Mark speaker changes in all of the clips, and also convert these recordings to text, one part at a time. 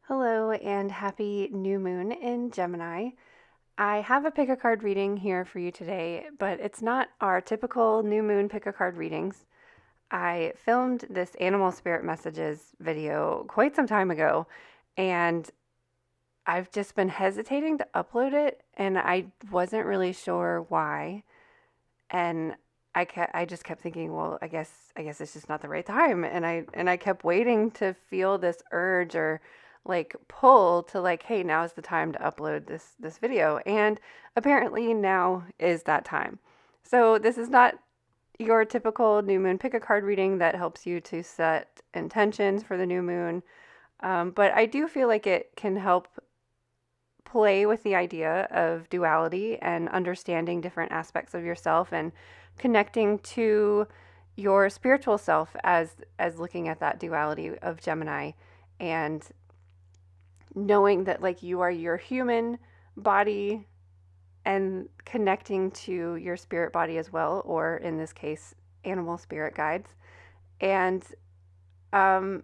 Speaker 1: Hello and happy new moon in Gemini. I have a pick a card reading here for you today, but it's not our typical new moon pick a card readings. I filmed this animal spirit messages video quite some time ago, and I've just been hesitating to upload it, and I wasn't really sure why. And I just kept thinking, well, I guess it's just not the right time, and I kept waiting to feel this urge or like pull to like, hey, now's the time to upload this video, and apparently now is that time. So this is not your typical new moon pick a card reading that helps you to set intentions for the new moon, but I do feel like it can help play with the idea of duality and understanding different aspects of yourself and connecting to your spiritual self as looking at that duality of Gemini and knowing that like you are your human body and connecting to your spirit body as well, or in this case animal spirit guides. And um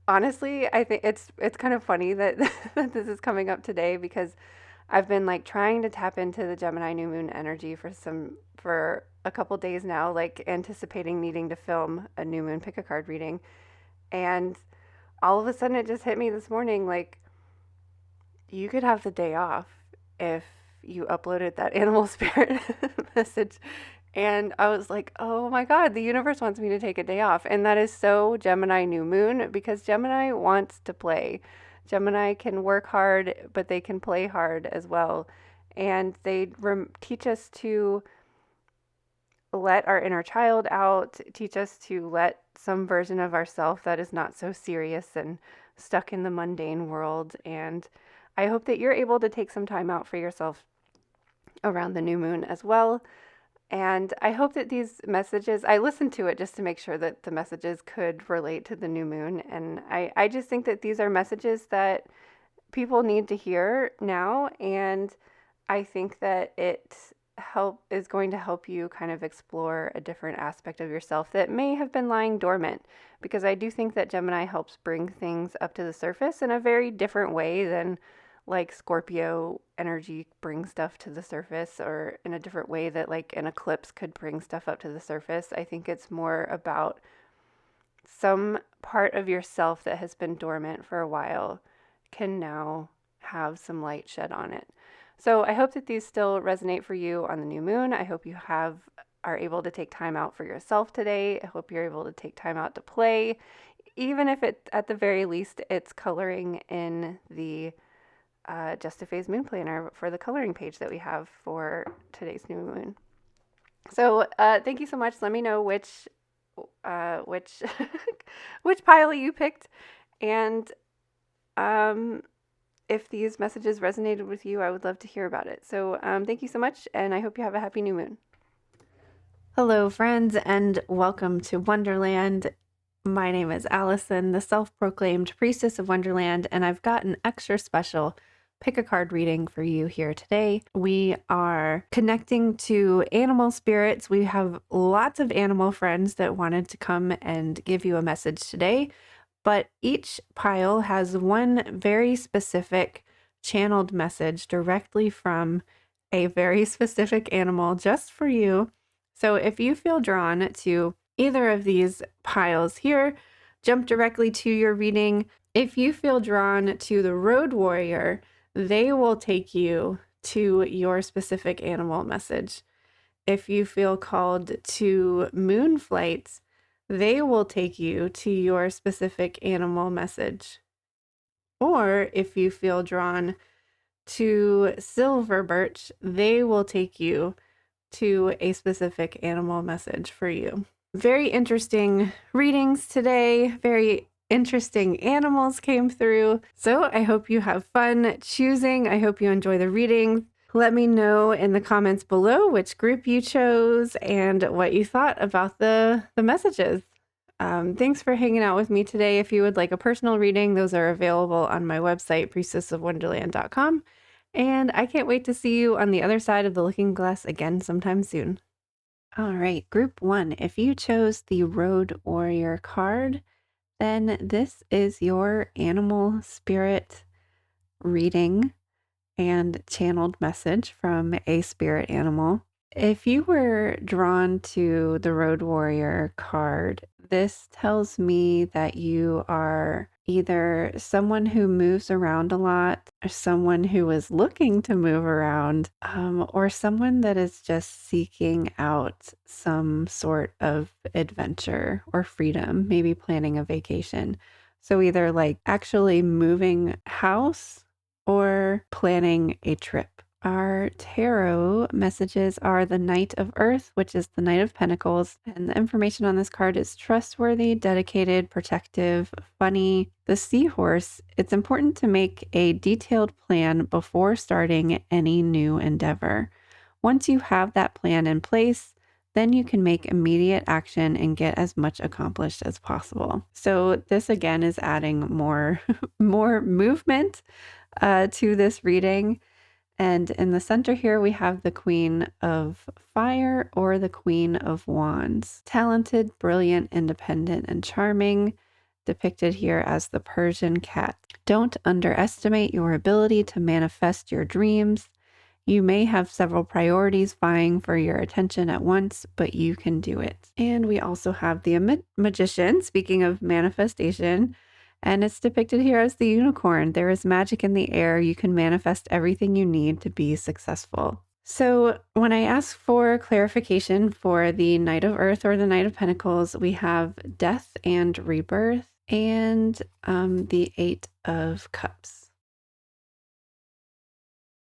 Speaker 1: honestly, I think it's kind of funny that that this is coming up today because I've been like trying to tap into the Gemini new moon energy for a couple days now, like anticipating needing to film a new moon pick a card reading. And all of a sudden it just hit me this morning like you could have the day off if you uploaded that animal spirit message. And I was like, oh my God, the universe wants me to take a day off. And that is so Gemini new moon because Gemini wants to play. Gemini can work hard, but they can play hard as well. And they teach us to let our inner child out, teach us to let some version of ourself that is not so serious and stuck in the mundane world. And I hope that you're able to take some time out for yourself around the new moon as well. And I hope that these messages, I listened to it just to make sure that the messages could relate to the new moon. And I just think that these are messages that people need to hear now. And I think that it is going to help you kind of explore a different aspect of yourself that may have been lying dormant. Because I do think that Gemini helps bring things up to the surface in a very different way than like Scorpio energy brings stuff to the surface, or in a different way that like an eclipse could bring stuff up to the surface. I think it's more about some part of yourself that has been dormant for a while can now have some light shed on it. So I hope that these still resonate for you on the new moon. I hope you are able to take time out for yourself today. I hope you're able to take time out to play, even if it at the very least it's coloring in the Just a Phase Moon Planner for the coloring page that we have for today's new moon. So thank you so much. Let me know which which which pile you picked, and if these messages resonated with you, I would love to hear about it. So thank you so much, and I hope you have a happy new moon. Hello, friends, and welcome to Wonderland. My name is Allison, the self-proclaimed priestess of Wonderland, and I've got an extra special pick a card reading for you here today. We are connecting to animal spirits. We have lots of animal friends that wanted to come and give you a message today, but each pile has one very specific channeled message directly from a very specific animal just for you. So if you feel drawn to either of these piles here, jump directly to your reading. If you feel drawn to the road warrior, they will take you to your specific animal message. If you feel called to moon flights, they will take you to your specific animal message. Or if you feel drawn to silver birch, they will take you to a specific animal message for you. Very interesting readings today. Very interesting animals came through. So I hope you have fun choosing. I hope you enjoy the reading. Let me know in the comments below which group you chose and what you thought about the messages. Thanks for hanging out with me today. If you would like a personal reading, those are available on my website, priestessofwonderland.com. And I can't wait to see you on the other side of the looking glass again sometime soon. All right, group one. If you chose the Road Warrior card, then this is your animal spirit reading and channeled message from a spirit animal. If you were drawn to the Road Warrior card, this tells me that you are either someone who moves around a lot, or someone who is looking to move around, or someone that is just seeking out some sort of adventure or freedom, maybe planning a vacation. So either like actually moving house or planning a trip. Our tarot messages are the Knight of Earth, which is the Knight of Pentacles, and the information on this card is trustworthy, dedicated, protective, funny. The Seahorse, it's important to make a detailed plan before starting any new endeavor. Once you have that plan in place, then you can make immediate action and get as much accomplished as possible. So this again is adding more movement to this reading. And in the center here, we have the Queen of Fire or the Queen of Wands. Talented, brilliant, independent, and charming, depicted here as the Persian cat. Don't underestimate your ability to manifest your dreams. You may have several priorities vying for your attention at once, but you can do it. And we also have the Magician, speaking of manifestation, and it's depicted here as the unicorn. There is magic in the air. You can manifest everything you need to be successful. So when I ask for clarification for the Knight of Earth or the Knight of Pentacles, we have death and rebirth and the Eight of Cups.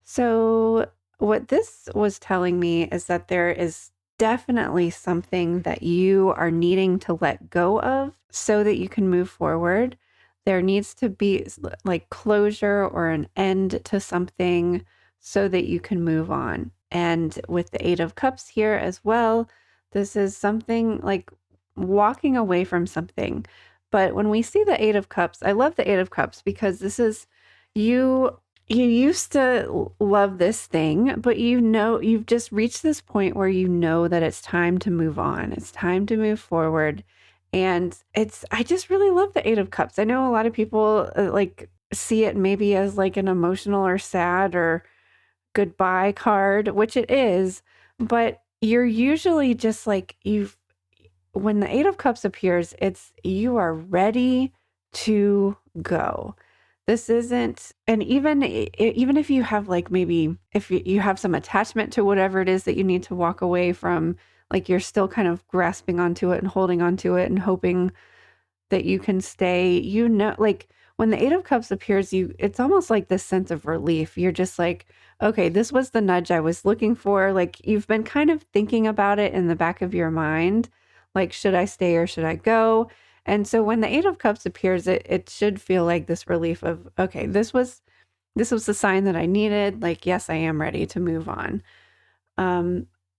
Speaker 1: So what this was telling me is that there is definitely something that you are needing to let go of so that you can move forward. There needs to be like closure or an end to something so that you can move on. And with the Eight of Cups here as well, this is something like walking away from something. But when we see the Eight of Cups, I love the Eight of Cups because this is you used to love this thing, but you've just reached this point where you know that it's time to move on. It's time to move forward. And I just really love the Eight of Cups. I know a lot of people like see it maybe as like an emotional or sad or goodbye card, which it is, but you're usually just like when the Eight of Cups appears, you are ready to go. This isn't, and even if you have like maybe if you have some attachment to whatever it is that you need to walk away from, like you're still kind of grasping onto it and holding onto it and hoping that you can stay, like when the Eight of Cups appears, it's almost like this sense of relief. You're just like, okay, this was the nudge I was looking for. Like you've been kind of thinking about it in the back of your mind, like, should I stay or should I go? And so when the Eight of Cups appears, it should feel like this relief of, okay, this was the sign that I needed. Like, yes, I am ready to move on.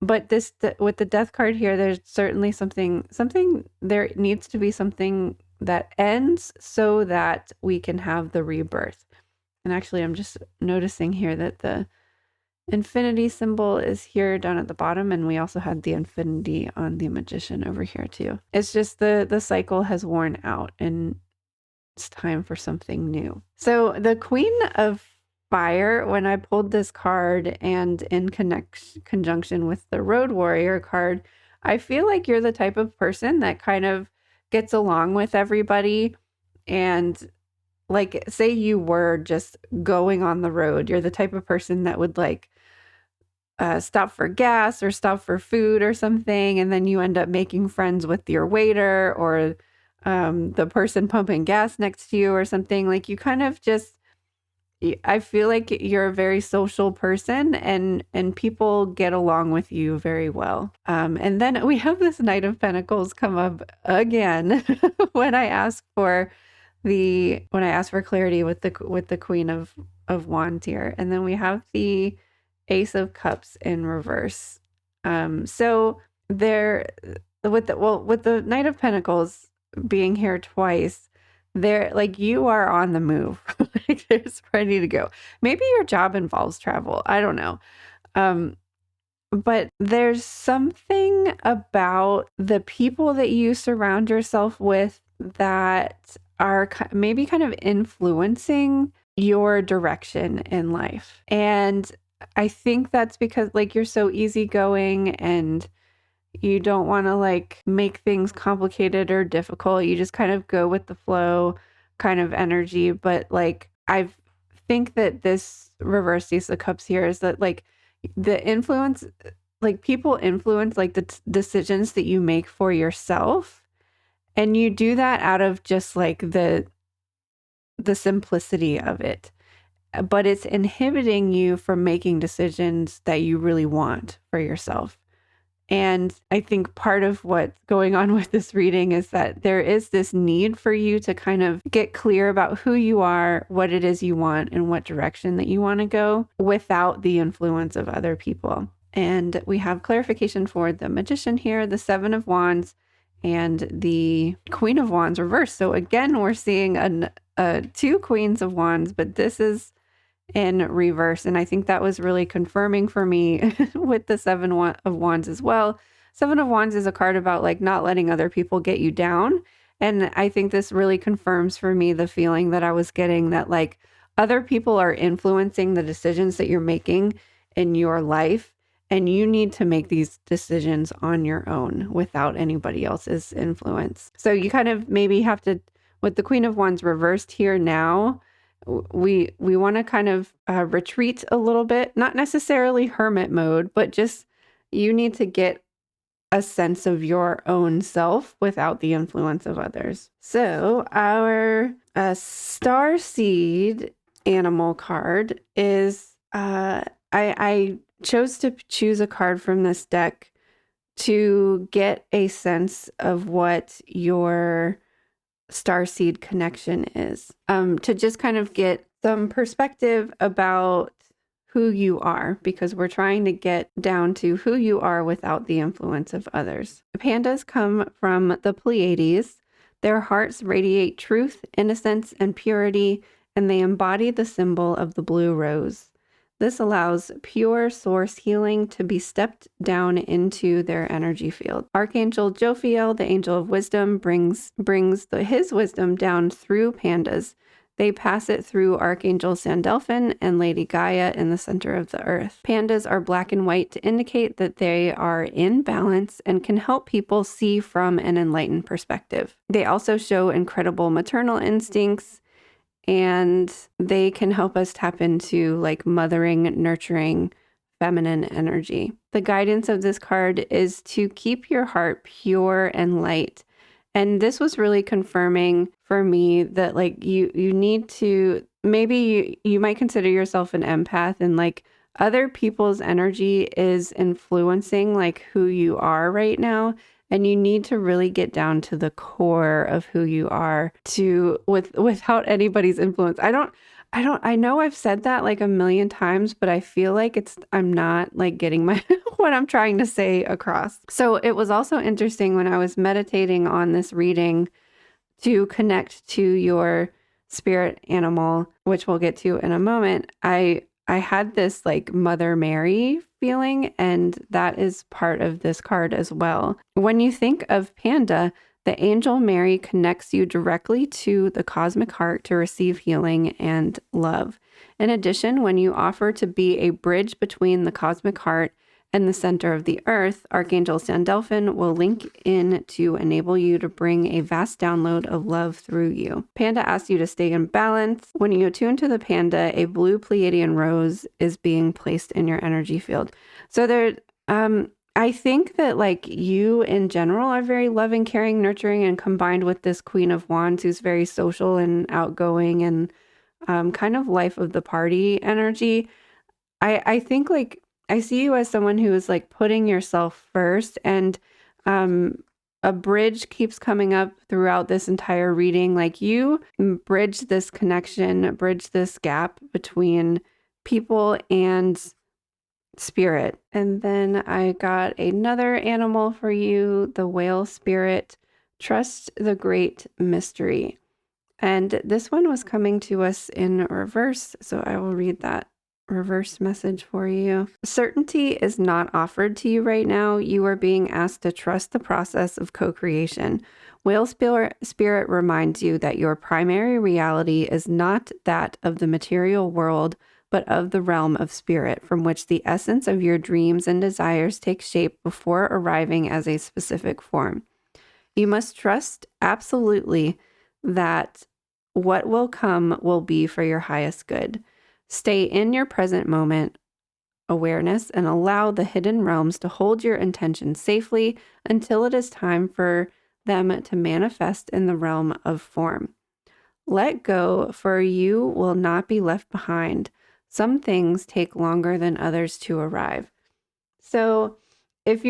Speaker 1: But with the Death card here, there's certainly something, there needs to be something that ends so that we can have the rebirth. And actually, I'm just noticing here that the infinity symbol is here down at the bottom, and we also had the infinity on the Magician over here too. It's just the cycle has worn out and it's time for something new. So the Queen of Fire, when I pulled this card and in conjunction with the Road Warrior card, I feel like you're the type of person that kind of gets along with everybody. And like, say you were just going on the road, you're the type of person that would like stop for gas or stop for food or something, and then you end up making friends with your waiter or the person pumping gas next to you or something. Like you kind of just, I feel like you're a very social person and people get along with you very well. And then we have this Knight of Pentacles come up again when I ask for clarity with the Queen of Wands here. And then we have the Ace of Cups in reverse. So there with the Knight of Pentacles being here twice, there, like, you are on the move. Like, there's ready to go. Maybe your job involves travel. I don't know. But there's something about the people that you surround yourself with that are maybe kind of influencing your direction in life. And I think that's because like you're so easygoing and you don't want to like make things complicated or difficult. You just kind of go with the flow kind of energy. But like I think that this reverse Ace of Cups here is that like the influence, like people influence like the decisions that you make for yourself. And you do that out of just like the simplicity of it. But it's inhibiting you from making decisions that you really want for yourself. And I think part of what's going on with this reading is that there is this need for you to kind of get clear about who you are, what it is you want, and what direction that you want to go without the influence of other people. And we have clarification for the Magician here, the Seven of Wands, and the Queen of Wands reversed. So again, we're seeing two Queens of Wands, but this is in reverse. And I think that was really confirming for me with the Seven of Wands as well. Seven of Wands is a card about like not letting other people get you down. And I think this really confirms for me the feeling that I was getting that like other people are influencing the decisions that you're making in your life. And you need to make these decisions on your own without anybody else's influence. So you kind of maybe have to, with the Queen of Wands reversed here now, we want to kind of retreat a little bit, not necessarily hermit mode, but just you need to get a sense of your own self without the influence of others. So our star seed animal card is I chose to choose a card from this deck to get a sense of what your starseed connection is, to just kind of get some perspective about who you are, because we're trying to get down to who you are without the influence of others. The pandas come from the Pleiades. Their hearts radiate truth, innocence, and purity, and they embody the symbol of the blue rose. This allows pure source healing to be stepped down into their energy field. Archangel Jophiel, the angel of wisdom, brings his wisdom down through pandas. They pass it through Archangel Sandalphon and Lady Gaia in the center of the earth. Pandas are black and white to indicate that they are in balance and can help people see from an enlightened perspective. They also show incredible maternal instincts, and they can help us tap into like mothering, nurturing, feminine energy. The guidance of this card is to keep your heart pure and light. And this was really confirming for me that like you need to, maybe you might consider yourself an empath, and like other people's energy is influencing like who you are right now. And you need to really get down to the core of who you are without anybody's influence. I know I've said that like a million times, but I feel like I'm not like getting my, what I'm trying to say across. So it was also interesting when I was meditating on this reading to connect to your spirit animal, which we'll get to in a moment. I had this like Mother Mary feeling, and that is part of this card as well. When you think of panda, the angel Mary connects you directly to the cosmic heart to receive healing and love. In addition, when you offer to be a bridge between the cosmic heart and the center of the earth, Archangel Sandalphon will link in to enable you to bring a vast download of love through you. Panda asks you to stay in balance. When you attune to the panda, a blue Pleiadian rose is being placed in your energy field. So I think that like you in general are very loving, caring, nurturing, and combined with this Queen of Wands who's very social and outgoing and kind of life of the party energy. I think like I see you as someone who is like putting yourself first, and a bridge keeps coming up throughout this entire reading. Like you bridge this connection, bridge this gap between people and spirit. And then I got another animal for you, the whale spirit. Trust the great mystery. And this one was coming to us in reverse, so I will read that. reverse message for you. Certainty is not offered to you right now. You are being asked to trust the process of co-creation. Whale spirit reminds you that your primary reality is not that of the material world, but of the realm of spirit, from which the essence of your dreams and desires takes shape before arriving as a specific form. You must trust absolutely that what will come will be for your highest good. Stay in your present moment awareness and allow the hidden realms to hold your intention safely until it is time for them to manifest in the realm of form. Let go, for you will not be left behind. Some things take longer than others to arrive. So if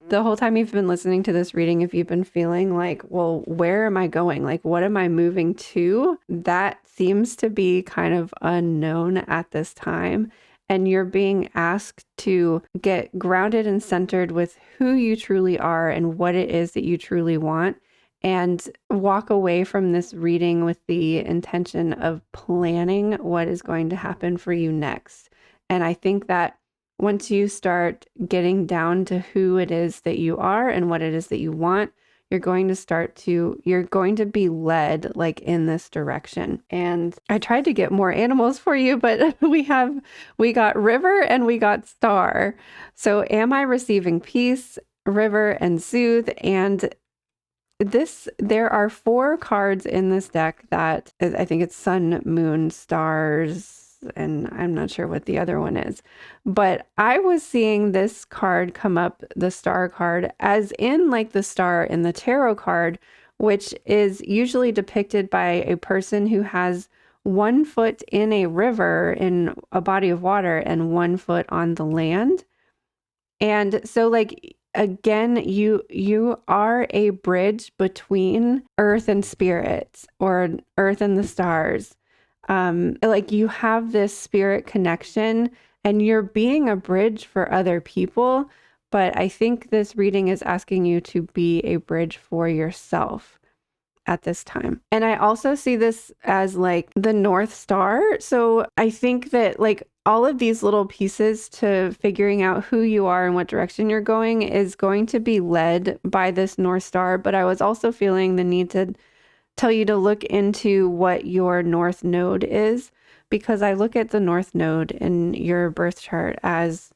Speaker 1: the whole time you've been listening to this reading, if you've been feeling like, well, where am I going? Like, what am I moving to? That seems to be kind of unknown at this time. And you're being asked to get grounded and centered with who you truly are and what it is that you truly want, and walk away from this reading with the intention of planning what is going to happen for you next. And I think that once you start getting down to who it is that you are and what it is that you want, you're going to be led like in this direction. And I tried to get more animals for you, but we got river and we got star. So am I receiving peace, river, and soothe? And there are 4 cards in this deck that I think it's sun, moon, stars, and I'm not sure what the other one is, but I was seeing this card come up, the star card, as in like the star in the tarot card, which is usually depicted by a person who has 1 foot in a river, in a body of water, and 1 foot on the land. And so like, again, you are a bridge between earth and spirit, or earth and the stars. Like you have this spirit connection and you're being a bridge for other people. But I think this reading is asking you to be a bridge for yourself at this time. And I also see this as like the North Star. So I think that like all of these little pieces to figuring out who you are and what direction you're going is going to be led by this North Star. But I was also feeling the need to tell you to look into what your North Node is, because I look at the North Node in your birth chart as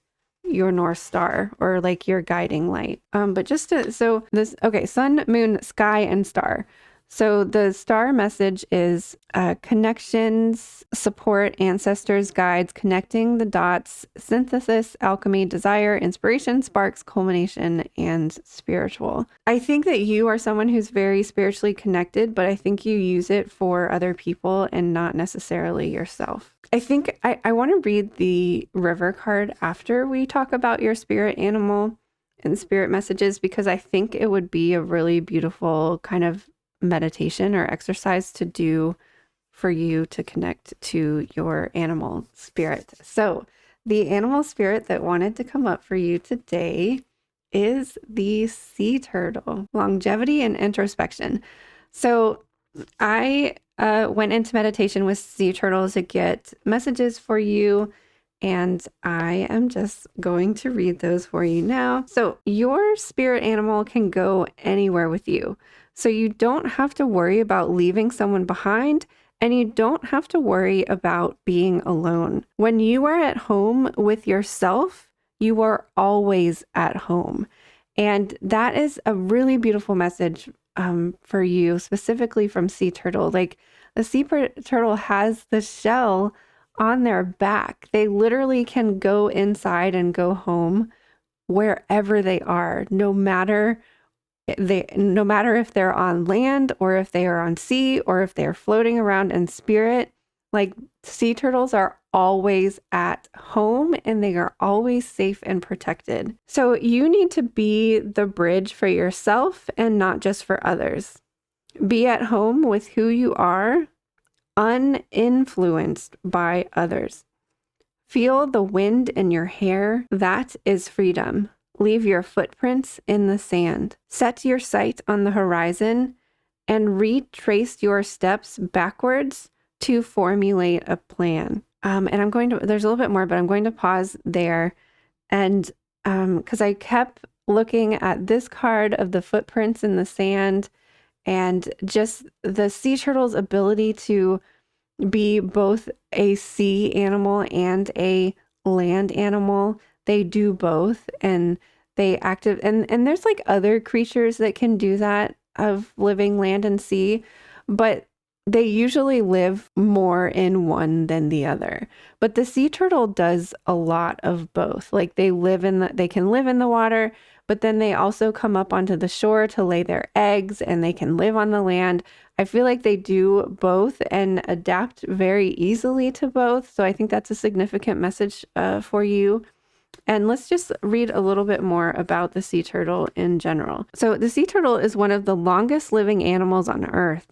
Speaker 1: your North Star, or like your guiding light. But sun, moon, sky, and star. So the star message is connections, support, ancestors, guides, connecting the dots, synthesis, alchemy, desire, inspiration, sparks, culmination, and spiritual. I think that you are someone who's very spiritually connected, but I think you use it for other people and not necessarily yourself. I think I want to read the river card after we talk about your spirit animal and spirit messages, because I think it would be a really beautiful kind of meditation or exercise to do for you to connect to your animal spirit. So the animal spirit that wanted to come up for you today is the sea turtle. Longevity and introspection. So I went into meditation with sea turtle to get messages for you, and I am just going to read those for you now. So your spirit animal can go anywhere with you. So you don't have to worry about leaving someone behind, and you don't have to worry about being alone. When you are at home with yourself, you are always at home. And that is a really beautiful message for you, specifically from sea turtle. Like the sea turtle has the shell on their back. They literally can go inside and go home wherever they are, no matter if they're on land or if they are on sea or if they're floating around in spirit. Like sea turtles are always at home and they are always safe and protected. So you need to be the bridge for yourself and not just for others. Be at home with who you are, uninfluenced by others. Feel the wind in your hair. That is freedom. Leave your footprints in the sand. Set your sight on the horizon and retrace your steps backwards to formulate a plan. And there's a little bit more, but I'm going to pause there. And because I kept looking at this card of the footprints in the sand and just the sea turtle's ability to be both a sea animal and a land animal. They do both, and they active and there's like other creatures that can do that of living land and sea, but they usually live more in one than the other. But the sea turtle does a lot of both. Like they can live in the water, but then they also come up onto the shore to lay their eggs, and they can live on the land. I feel like they do both and adapt very easily to both. So I think that's a significant message for you. And let's just read a little bit more about the sea turtle in general. So the sea turtle is one of the longest living animals on Earth.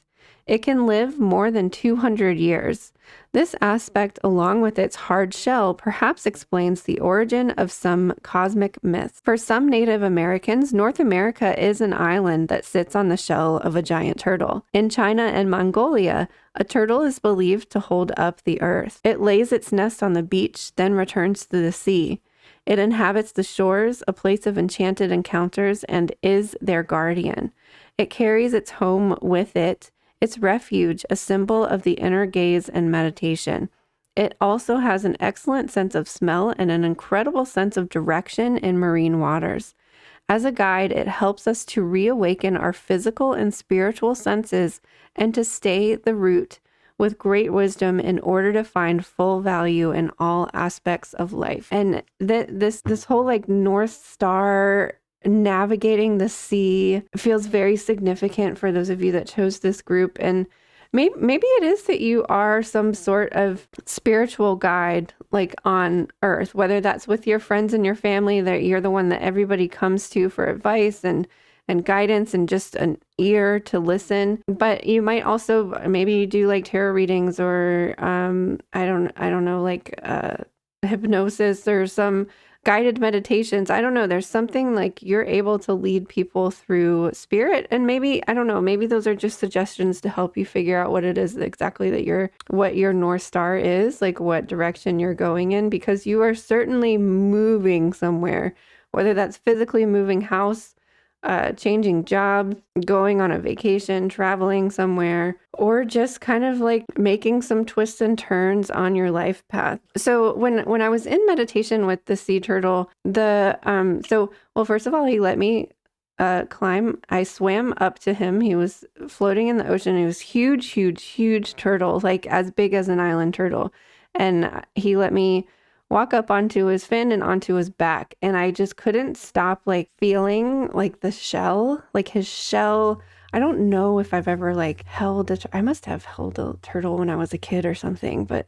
Speaker 1: It can live more than 200 years. This aspect, along with its hard shell, perhaps explains the origin of some cosmic myths. For some Native Americans, North America is an island that sits on the shell of a giant turtle. In China and Mongolia, a turtle is believed to hold up the earth. It lays its nest on the beach, then returns to the sea. It inhabits the shores, a place of enchanted encounters, and is their guardian. It carries its home with it, its refuge, a symbol of the inner gaze and meditation. It also has an excellent sense of smell and an incredible sense of direction in marine waters. As a guide, it helps us to reawaken our physical and spiritual senses and to stay the route with great wisdom in order to find full value in all aspects of life. And this whole like North Star navigating the sea feels very significant for those of you that chose this group. And maybe it is that you are some sort of spiritual guide like on earth, whether that's with your friends and your family, that you're the one that everybody comes to for advice and guidance and just an ear to listen. But you might also maybe do like tarot readings or I don't know, like hypnosis or some guided meditations. I don't know. There's something like you're able to lead people through spirit. And maybe, I don't know, maybe those are just suggestions to help you figure out what it is exactly that what your North Star is, like what direction you're going in, because you are certainly moving somewhere, whether that's physically moving house, changing jobs, going on a vacation, traveling somewhere, or just kind of like making some twists and turns on your life path. So when I was in meditation with the sea turtle, first of all, he let me climb. I swam up to him. He was floating in the ocean. He was huge turtle, like as big as an island turtle. And he let me walk up onto his fin and onto his back. And I just couldn't stop like feeling like the shell, like his shell. I don't know if I've ever like I must have held a turtle when I was a kid or something, but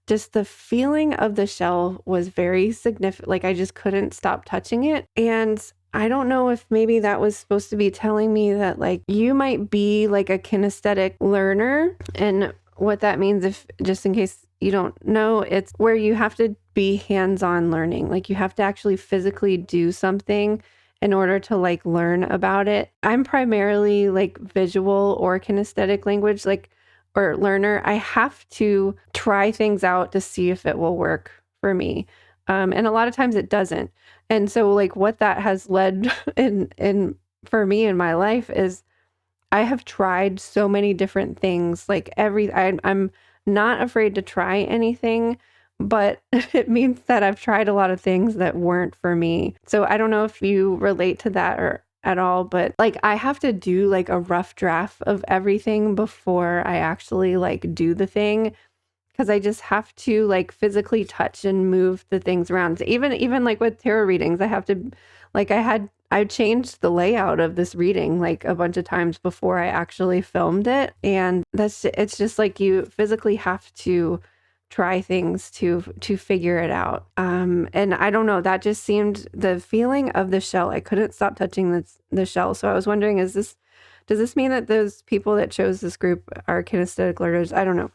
Speaker 1: just the feeling of the shell was very significant. Like I just couldn't stop touching it. And I don't know if maybe that was supposed to be telling me that like you might be like a kinesthetic learner. And what that means, if just in case you don't know, it's where you have to be hands-on learning. Like you have to actually physically do something in order to like learn about it. I'm primarily like visual or kinesthetic language, like, or learner. I have to try things out to see if it will work for me. And a lot of times it doesn't. And so like what that has led in for me in my life is I have tried so many different things. Like I'm not afraid to try anything, but it means that I've tried a lot of things that weren't for me. So I don't know if you relate to that or at all, but like I have to do like a rough draft of everything before I actually like do the thing, because I just have to like physically touch and move the things around. Even like with tarot readings, I have to like I changed the layout of this reading like a bunch of times before I actually filmed it. And it's just like you physically have to try things to figure it out. And I don't know, that just seemed the feeling of the shell. I couldn't stop touching the shell. So I was wondering, does this mean that those people that chose this group are kinesthetic learners? I don't know.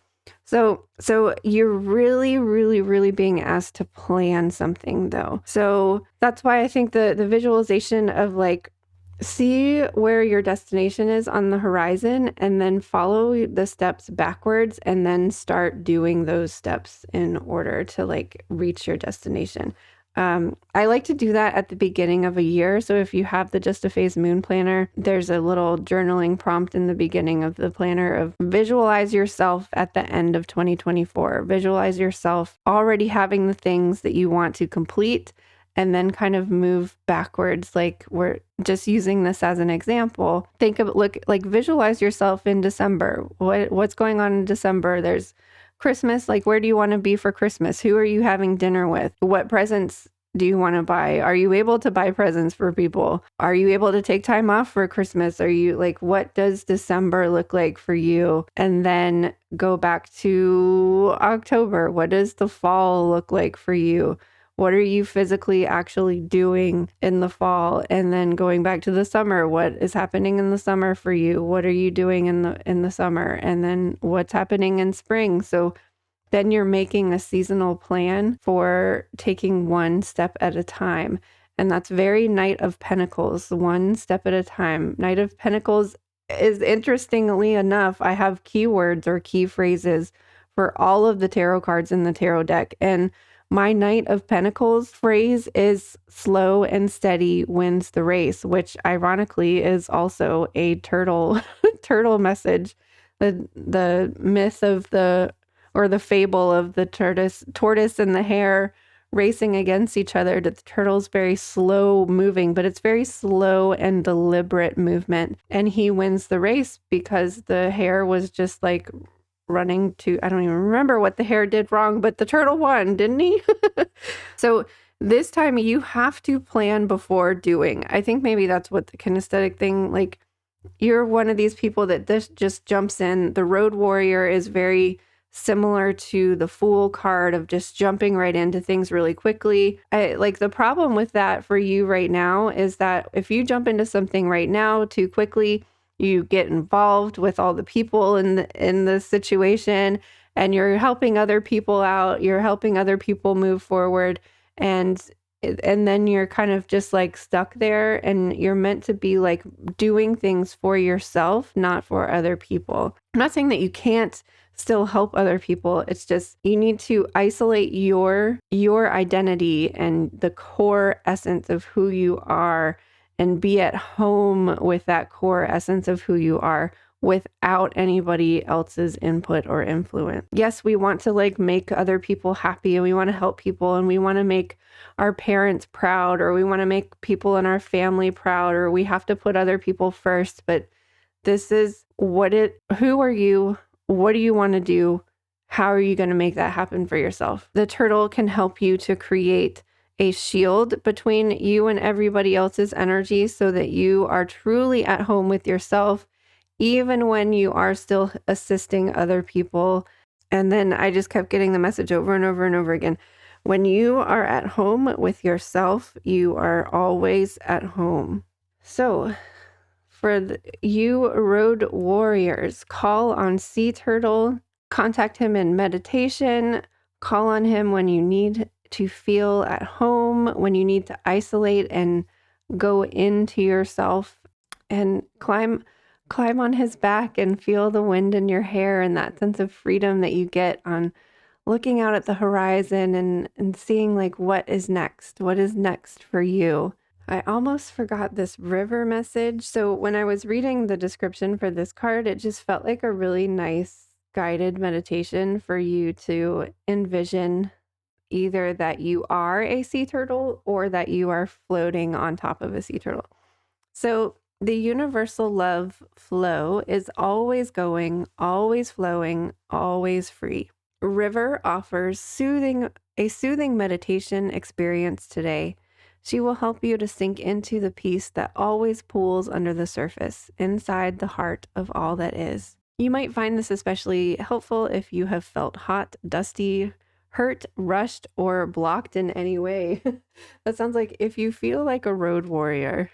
Speaker 1: So you're really being asked to plan something though. So that's why I think the visualization of like See where your destination is on the horizon and then follow the steps backwards and then start doing those steps in order to like reach your destination. I like to do that at the beginning of a year. So if you have the Just a Phase Moon Planner, there's a little journaling prompt in the beginning of the planner of visualize yourself at the end of 2024. Visualize yourself already having the things that you want to complete and then kind of move backwards. Like we're just using this as an example. Think of look like visualize yourself in December. What's going on in December? There's Christmas. Like where do you want to be for Christmas? Who are you having dinner with? What presents do you want to buy? Are you able to buy presents for people? Are you able to take time off for Christmas? Are you like, what does December look like for you? And then go back to October. What does the fall look like for you? What are you physically actually doing in the fall? And then going back to the summer, what is happening in the summer for you? What are you doing in the summer? And then what's happening in spring? So then you're making a seasonal plan for taking one step at a time. And that's very Knight of Pentacles, one step at a time. Knight of Pentacles is, interestingly enough, I have keywords or key phrases for all of the tarot cards in the tarot deck. And my Knight of Pentacles phrase is slow and steady wins the race, which ironically is also a turtle turtle message. The myth of the or the fable of the tortoise and the hare racing against each other. The turtle's very slow moving, but it's very slow and deliberate movement. And he wins the race because the hare was just like running to, I don't even remember what the hare did wrong, but the turtle won, didn't he? So this time you have to plan before doing. I think maybe that's what the kinesthetic thing, like you're one of these people that this just jumps in. The road warrior is very similar to the Fool card of just jumping right into things really quickly. Like the problem with that for you right now is that if you jump into something right now too quickly, you get involved with all the people in the situation and you're helping other people out, you're helping other people move forward, and then you're kind of just like stuck there, and you're meant to be like doing things for yourself, not for other people. I'm not saying that you can't still help other people. It's just you need to isolate your identity and the core essence of who you are and be at home with that core essence of who you are without anybody else's input or influence. Yes, we want to like make other people happy and we want to help people and we want to make our parents proud or we want to make people in our family proud or we have to put other people first. But this is who are you? What do you want to do? How are you going to make that happen for yourself? The turtle can help you to create a shield between you and everybody else's energy so that you are truly at home with yourself, even when you are still assisting other people. And then I just kept getting the message over and over and over again. When you are at home with yourself, you are always at home. So for you road warriors, call on Sea Turtle, contact him in meditation, call on him when you need to feel at home, when you need to isolate and go into yourself, and climb on his back and feel the wind in your hair and that sense of freedom that you get on looking out at the horizon and seeing like what is next for you. I almost forgot this river message. So when I was reading the description for this card, it just felt like a really nice guided meditation for you to envision either that you are a sea turtle or that you are floating on top of a sea turtle. So the universal love flow is always going, always flowing, always free. River offers a soothing meditation experience today. She will help you to sink into the peace that always pools under the surface, inside the heart of all that is. You might find this especially helpful if you have felt hot, dusty, hurt, rushed, or blocked in any way. That sounds like if you feel like a road warrior,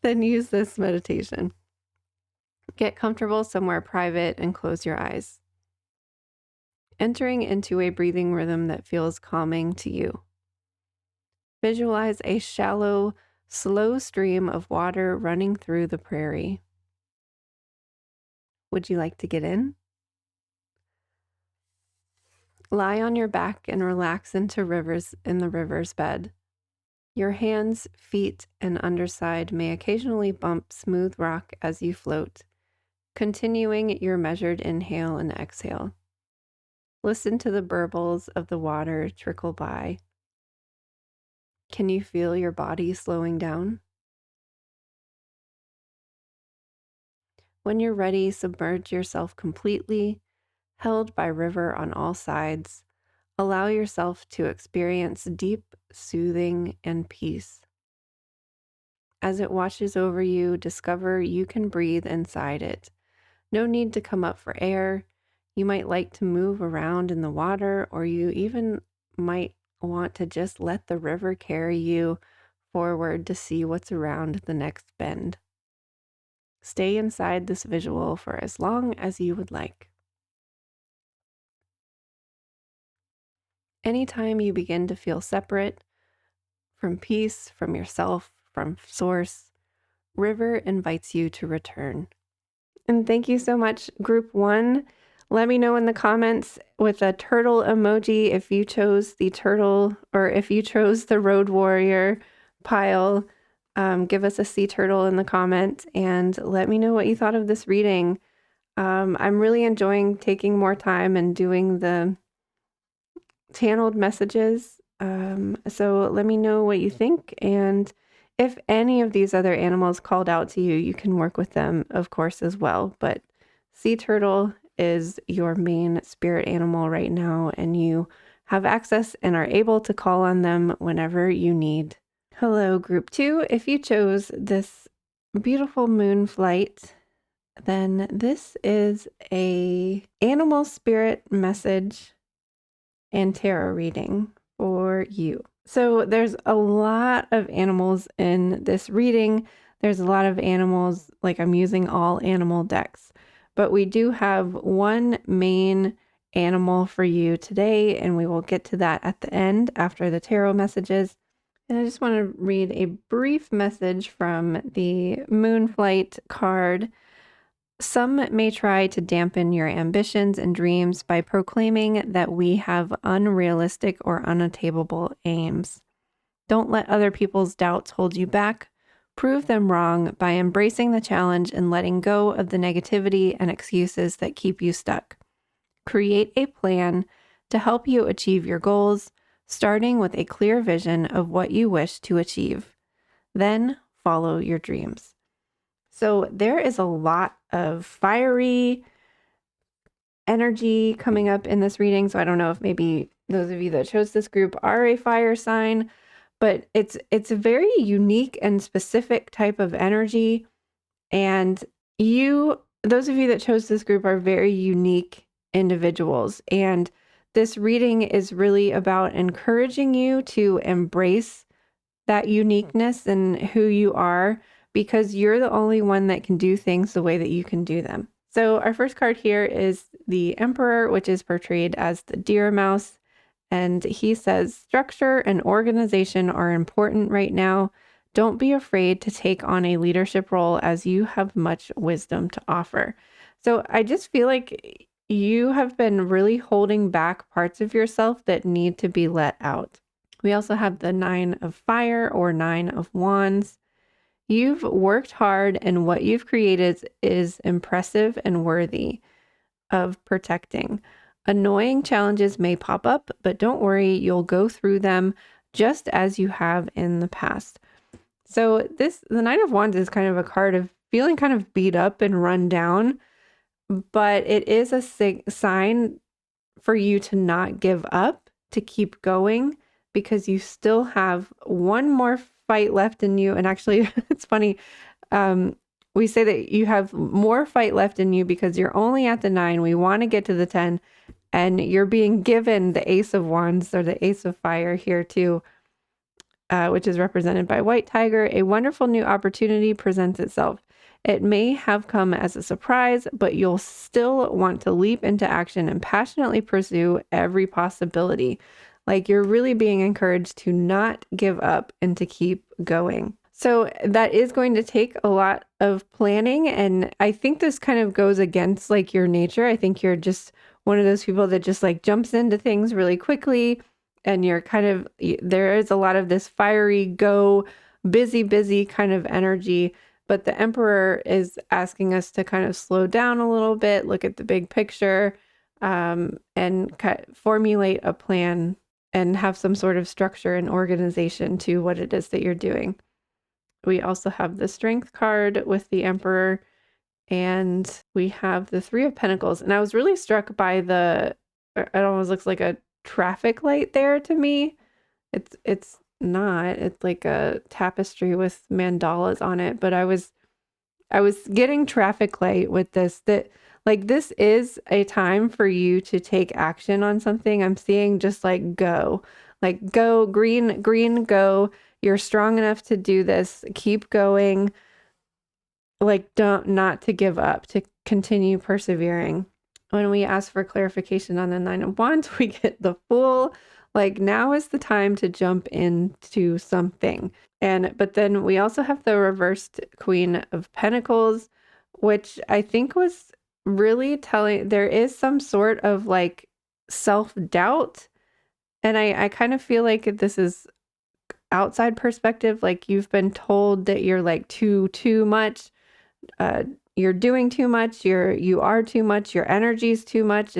Speaker 1: then use this meditation. Get comfortable somewhere private and close your eyes. Entering into a breathing rhythm that feels calming to you. Visualize a shallow slow stream of water running through the prairie. Would you like to get in? Lie on your back and relax into the river's bed. Your hands, feet, and underside may occasionally bump smooth rock as you float, continuing your measured inhale and exhale. Listen to the burbles of the water trickle by. Can you feel your body slowing down? When you're ready, submerge yourself completely, held by river on all sides. Allow yourself to experience deep, soothing, and peace. As it washes over you, discover you can breathe inside it. No need to come up for air. You might like to move around in the water, or you even might want to just let the river carry you forward to see what's around the next bend. Stay inside this visual for as long as you would like. Anytime you begin to feel separate from peace, from yourself, from source, River invites you to return. And thank you so much, Group 1. Let me know in the comments with a turtle emoji if you chose the turtle or if you chose the Road Warrior pile. Give us a sea turtle in the comment and let me know what you thought of this reading. I'm really enjoying taking more time and doing the channeled messages. So let me know what you think. And if any of these other animals called out to you, you can work with them, of course, as well. But sea turtle is your main spirit animal right now, and you have access and are able to call on them whenever you need. Hello, Group 2. If you chose this beautiful moon flight, then this is a animal spirit message and tarot reading for you. So there's a lot of animals in this reading. There's a lot of animals, like I'm using all animal decks, but we do have one main animal for you today, and we will get to that at the end after the tarot messages. And I just want to read a brief message from the Moonflight card. Some may try to dampen your ambitions and dreams by proclaiming that we have unrealistic or unattainable aims. Don't let other people's doubts hold you back. Prove them wrong by embracing the challenge and letting go of the negativity and excuses that keep you stuck. Create a plan to help you achieve your goals, starting with a clear vision of what you wish to achieve. Then follow your dreams. So there is a lot of fiery energy coming up in this reading. So I don't know if maybe those of you that chose this group are a fire sign, but it's a very unique and specific type of energy. And those of you that chose this group are very unique individuals. And this reading is really about encouraging you to embrace that uniqueness and who you are, because you're the only one that can do things the way that you can do them. So our first card here is the Emperor, which is portrayed as the deer mouse. And he says, structure and organization are important right now. Don't be afraid to take on a leadership role as you have much wisdom to offer. So I just feel like you have been really holding back parts of yourself that need to be let out. We also have the 9 of Fire or 9 of Wands. You've worked hard and what you've created is impressive and worthy of protecting. Annoying challenges may pop up, but don't worry, you'll go through them just as you have in the past. So the 9 of Wands is kind of a card of feeling kind of beat up and run down, but it is a sign for you to not give up, to keep going, because you still have one more fight left in you. And actually, it's funny. We say that you have more fight left in you because you're only at the 9. We want to get to the 10, and you're being given the Ace of Wands or the Ace of Fire here too, which is represented by White Tiger. A wonderful new opportunity presents itself. It may have come as a surprise, but you'll still want to leap into action and passionately pursue every possibility. Like, you're really being encouraged to not give up and to keep going. So that is going to take a lot of planning. And I think this kind of goes against like your nature. I think you're just one of those people that just like jumps into things really quickly. And you're kind of, there is a lot of this fiery, go, busy kind of energy. But the Emperor is asking us to kind of slow down a little bit, look at the big picture, and formulate a plan and have some sort of structure and organization to what it is that you're doing. We also have the Strength card with the Emperor, and we have the Three of Pentacles. And I was really struck by it almost looks like a traffic light there to me. It's not. It's like a tapestry with mandalas on it, but I was getting traffic light with this, that like this is a time for you to take action on something. I'm seeing just like go green, go. You're strong enough to do this. Keep going. Like not to give up, to continue persevering. When we ask for clarification on the Nine of Wands, we get the Fool. Like now is the time to jump into something. But then we also have the reversed Queen of Pentacles, which I think was really telling there is some sort of like self-doubt. And I kind of feel like this is outside perspective, like you've been told that you're like too much, you're doing too much, you are too much, your energy's too much.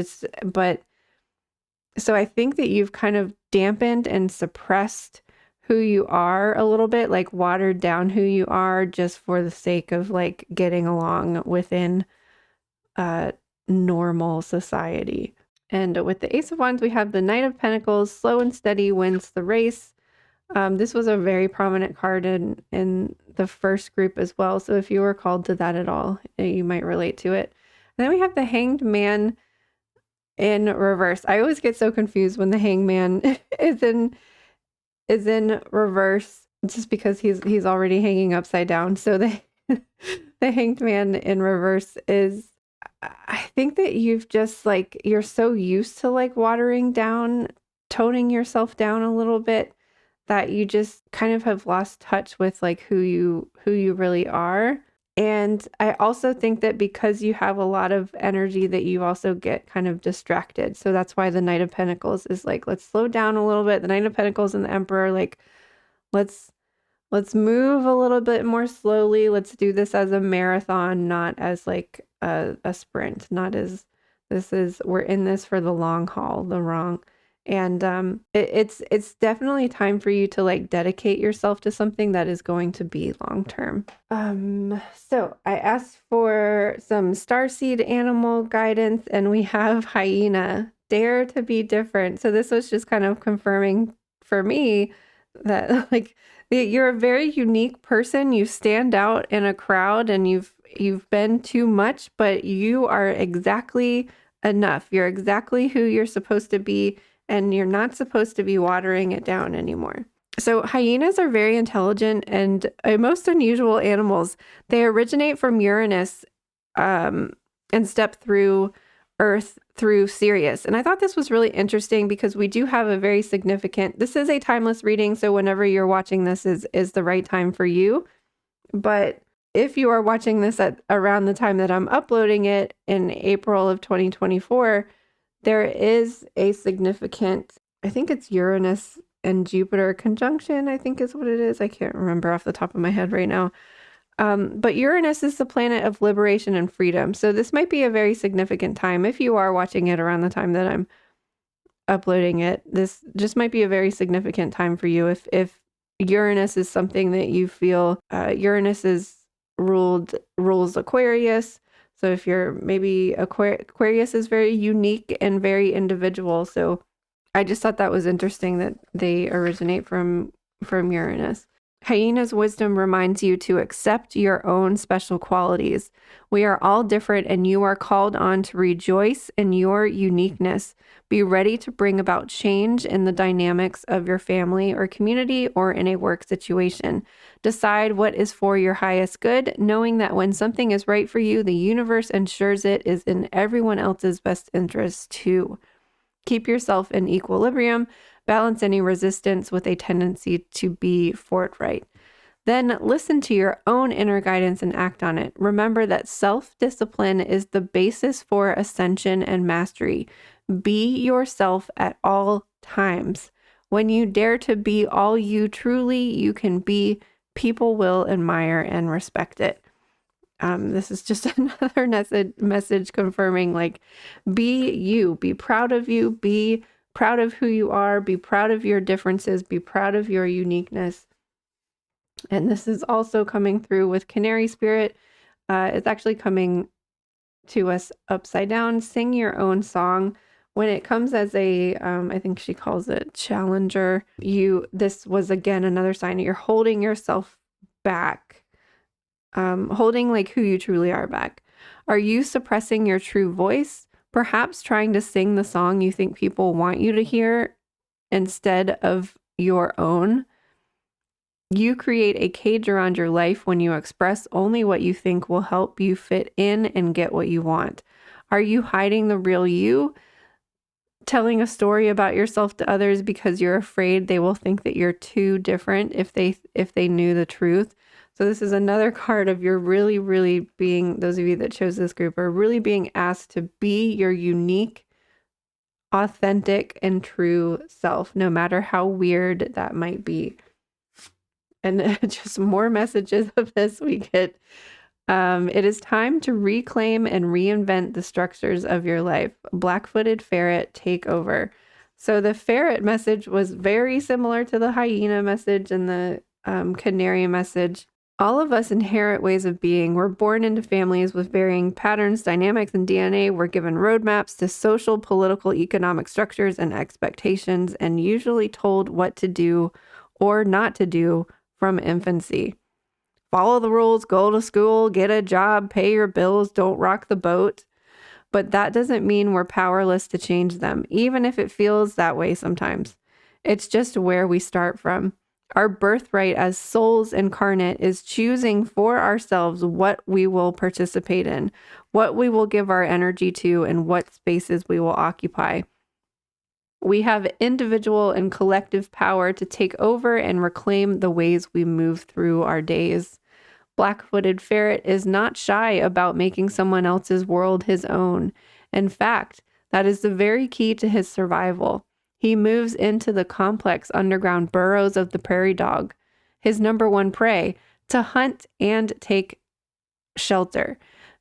Speaker 1: So I think that you've kind of dampened and suppressed who you are a little bit, like watered down who you are just for the sake of like getting along within normal society. And with the Ace of Wands, we have the Knight of Pentacles. Slow and steady wins the race. This was a very prominent card in the first group as well. So if you were called to that at all, you might relate to it. And then we have the Hanged Man in reverse. I always get so confused when the Hanged Man is in reverse, just because he's already hanging upside down. So the Hanged Man in reverse is, I think that you've just like, you're so used to like watering down, toning yourself down a little bit, that you just kind of have lost touch with like who you really are. And I also think that because you have a lot of energy, that you also get kind of distracted. So that's why the Knight of Pentacles is like, let's slow down a little bit. The Knight of Pentacles and the Emperor, like, let's move a little bit more slowly. Let's do this as a marathon, not as like a sprint, not as we're in this for the long haul, and it's definitely time for you to like dedicate yourself to something that is going to be long term. So I asked for some starseed animal guidance, and we have hyena. Dare to be different. So this was just kind of confirming for me that like you're a very unique person. You stand out in a crowd, and you've been too much, but you are exactly enough. You're exactly who you're supposed to be, and you're not supposed to be watering it down anymore. So hyenas are very intelligent and most unusual animals. They originate from Uranus and step through Earth through Sirius. And I thought this was really interesting because we do have a very significant, this is a timeless reading, so whenever you're watching this is the right time for you. But if you are watching this at around the time that I'm uploading it in April of 2024, there is a significant, I think it's Uranus and Jupiter conjunction, I think is what it is. I can't remember off the top of my head right now. But Uranus is the planet of liberation and freedom. So this might be a very significant time. If you are watching it around the time that I'm uploading it, this just might be a very significant time for you. If Uranus is something that you feel, Uranus rules Aquarius. So if you're maybe Aquarius is very unique and very individual. So I just thought that was interesting that they originate from Uranus. Hyena's wisdom reminds you to accept your own special qualities. We are all different, and you are called on to rejoice in your uniqueness. Be ready to bring about change in the dynamics of your family or community or in a work situation. Decide what is for your highest good, knowing that when something is right for you, the universe ensures it is in everyone else's best interest too. Keep yourself in equilibrium. Balance any resistance with a tendency to be forthright. Then listen to your own inner guidance and act on it. Remember that self-discipline is the basis for ascension and mastery. Be yourself at all times. When you dare to be all you truly you can be, people will admire and respect it. This is just another message confirming, like, be you, be proud of you, be proud of who you are, be proud of your differences, be proud of your uniqueness. And this is also coming through with Canary Spirit. It's actually coming to us upside down. Sing your own song. When it comes as a, I think she calls it challenger, this was again another sign that you're holding yourself back, holding like who you truly are back. Are you suppressing your true voice? Perhaps trying to sing the song you think people want you to hear instead of your own? You create a cage around your life when you express only what you think will help you fit in and get what you want. Are you hiding the real you? Telling a story about yourself to others because you're afraid they will think that you're too different if they knew the truth. So this is another card of you're really, really being, those of you that chose this group are really being asked to be your unique, authentic, and true self, no matter how weird that might be. And just more messages of this we get. It is time to reclaim and reinvent the structures of your life. Black-footed ferret, take over. So the ferret message was very similar to the hyena message and the canary message. All of us inherit ways of being. We're born into families with varying patterns, dynamics, and DNA. We're given roadmaps to social, political, economic structures and expectations, and usually told what to do or not to do from infancy. Follow the rules, go to school, get a job, pay your bills, don't rock the boat. But that doesn't mean we're powerless to change them, even if it feels that way sometimes. It's just where we start from. Our birthright as souls incarnate is choosing for ourselves what we will participate in, what we will give our energy to, and what spaces we will occupy. We have individual and collective power to take over and reclaim the ways we move through our days. Black-footed ferret is not shy about making someone else's world his own. In fact, that is the very key to his survival. He moves into the complex underground burrows of the prairie dog, his number one prey, to hunt and take shelter.